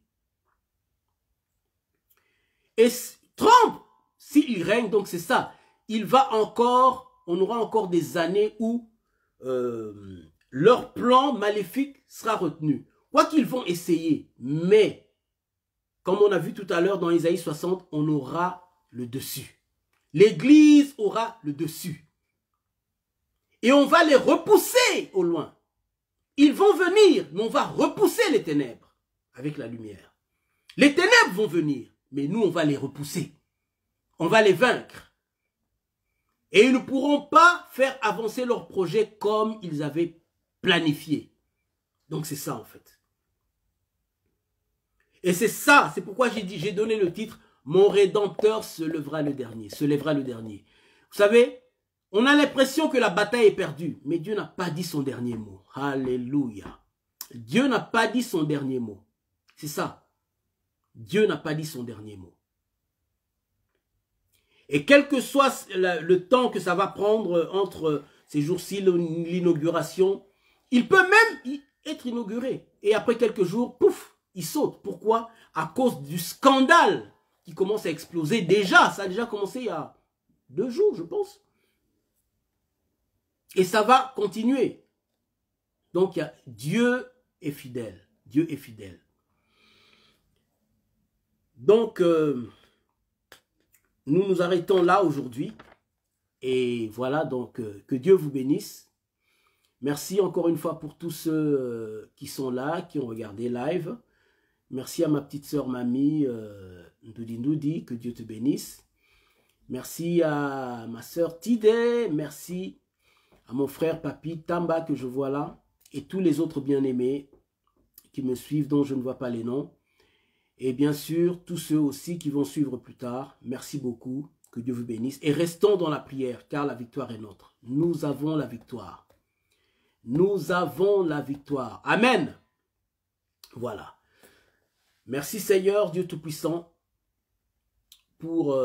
Et Trump, s'il règne, donc c'est ça, on aura encore des années où leur plan maléfique sera retenu. Quoi qu'ils vont essayer, mais, comme on a vu tout à l'heure dans Isaïe 60, on aura le dessus. L'église aura le dessus. Et on va les repousser au loin. Ils vont venir, mais on va repousser les ténèbres avec la lumière. Les ténèbres vont venir, mais nous, on va les repousser. On va les vaincre. Et ils ne pourront pas faire avancer leur projet comme ils avaient planifié. Donc c'est ça en fait. Et c'est ça, c'est pourquoi j'ai donné le titre « Mon Rédempteur se lèvera le dernier ». savez, on a l'impression que la bataille est perdue, mais Dieu n'a pas dit son dernier mot. Alléluia. Dieu n'a pas dit son dernier mot. C'est ça. Dieu n'a pas dit son dernier mot. Et quel que soit le temps que ça va prendre entre ces jours-ci, l'inauguration, il peut même être inauguré. Et après quelques jours, pouf, il saute. Pourquoi? À cause du scandale qui commence à exploser déjà. Ça a déjà commencé il y a 2 jours, je pense. Et ça va continuer. Donc, Dieu est fidèle. Dieu est fidèle. Donc, nous nous arrêtons là aujourd'hui. Et voilà, donc, que Dieu vous bénisse. Merci encore une fois pour tous ceux qui sont là, qui ont regardé live. Merci à ma petite sœur Mamie Ndoudi, que Dieu te bénisse. Merci à ma sœur Tidé. Merci à mon frère Papi Tamba que je vois là. Et tous les autres bien-aimés qui me suivent, dont je ne vois pas les noms. Et bien sûr, tous ceux aussi qui vont suivre plus tard. Merci beaucoup. Que Dieu vous bénisse. Et restons dans la prière, car la victoire est nôtre. Nous avons la victoire. Nous avons la victoire. Amen. Voilà. Merci Seigneur, Dieu Tout-Puissant, pour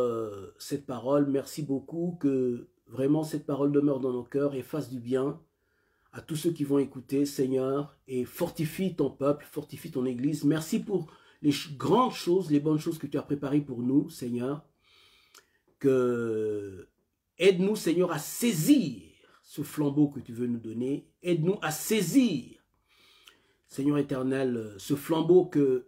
cette parole. Merci beaucoup que vraiment cette parole demeure dans nos cœurs et fasse du bien à tous ceux qui vont écouter, Seigneur, et fortifie ton peuple, fortifie ton Église. Merci pour les grandes choses, les bonnes choses que tu as préparées pour nous, Seigneur. Aide-nous, Seigneur, à saisir ce flambeau que tu veux nous donner. Aide-nous à saisir, Seigneur éternel, ce flambeau que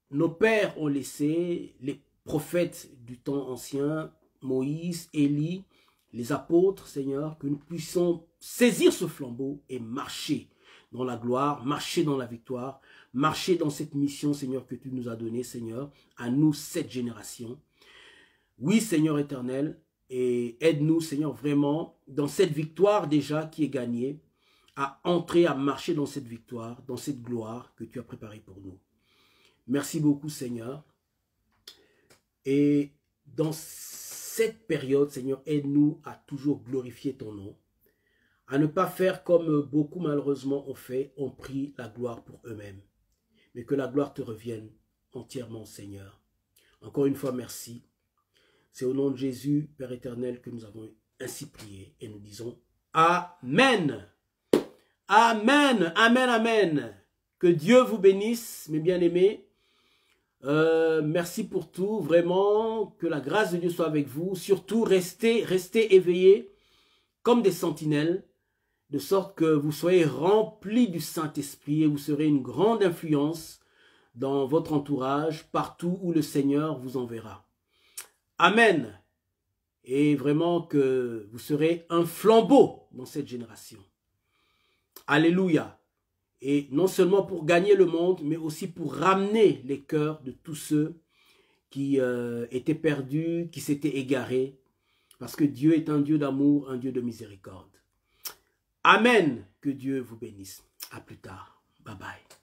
nos pères ont laissé, les prophètes du temps ancien, Moïse, Élie, les apôtres, Seigneur, que nous puissions saisir ce flambeau et marcher dans la gloire, marcher dans la victoire, marcher dans cette mission, Seigneur, que tu nous as donnée, Seigneur, à nous, cette génération. Oui, Seigneur éternel, et aide-nous, Seigneur, vraiment, dans cette victoire déjà qui est gagnée, à entrer, à marcher dans cette victoire, dans cette gloire que tu as préparée pour nous. Merci beaucoup, Seigneur. Et dans cette période, Seigneur, aide-nous à toujours glorifier ton nom, à ne pas faire comme beaucoup malheureusement ont pris la gloire pour eux-mêmes, mais que la gloire te revienne entièrement, Seigneur. Encore une fois, merci. C'est au nom de Jésus, Père éternel, que nous avons ainsi prié et nous disons Amen. Amen, amen, amen. Que Dieu vous bénisse, mes bien-aimés. Merci pour tout, vraiment, que la grâce de Dieu soit avec vous. Surtout, restez éveillés comme des sentinelles, de sorte que vous soyez remplis du Saint-Esprit et vous serez une grande influence dans votre entourage, partout où le Seigneur vous enverra. Amen. Et vraiment que vous serez un flambeau dans cette génération. Alléluia. Et non seulement pour gagner le monde, mais aussi pour ramener les cœurs de tous ceux qui étaient perdus, qui s'étaient égarés. Parce que Dieu est un Dieu d'amour, un Dieu de miséricorde. Amen. Que Dieu vous bénisse. À plus tard. Bye bye.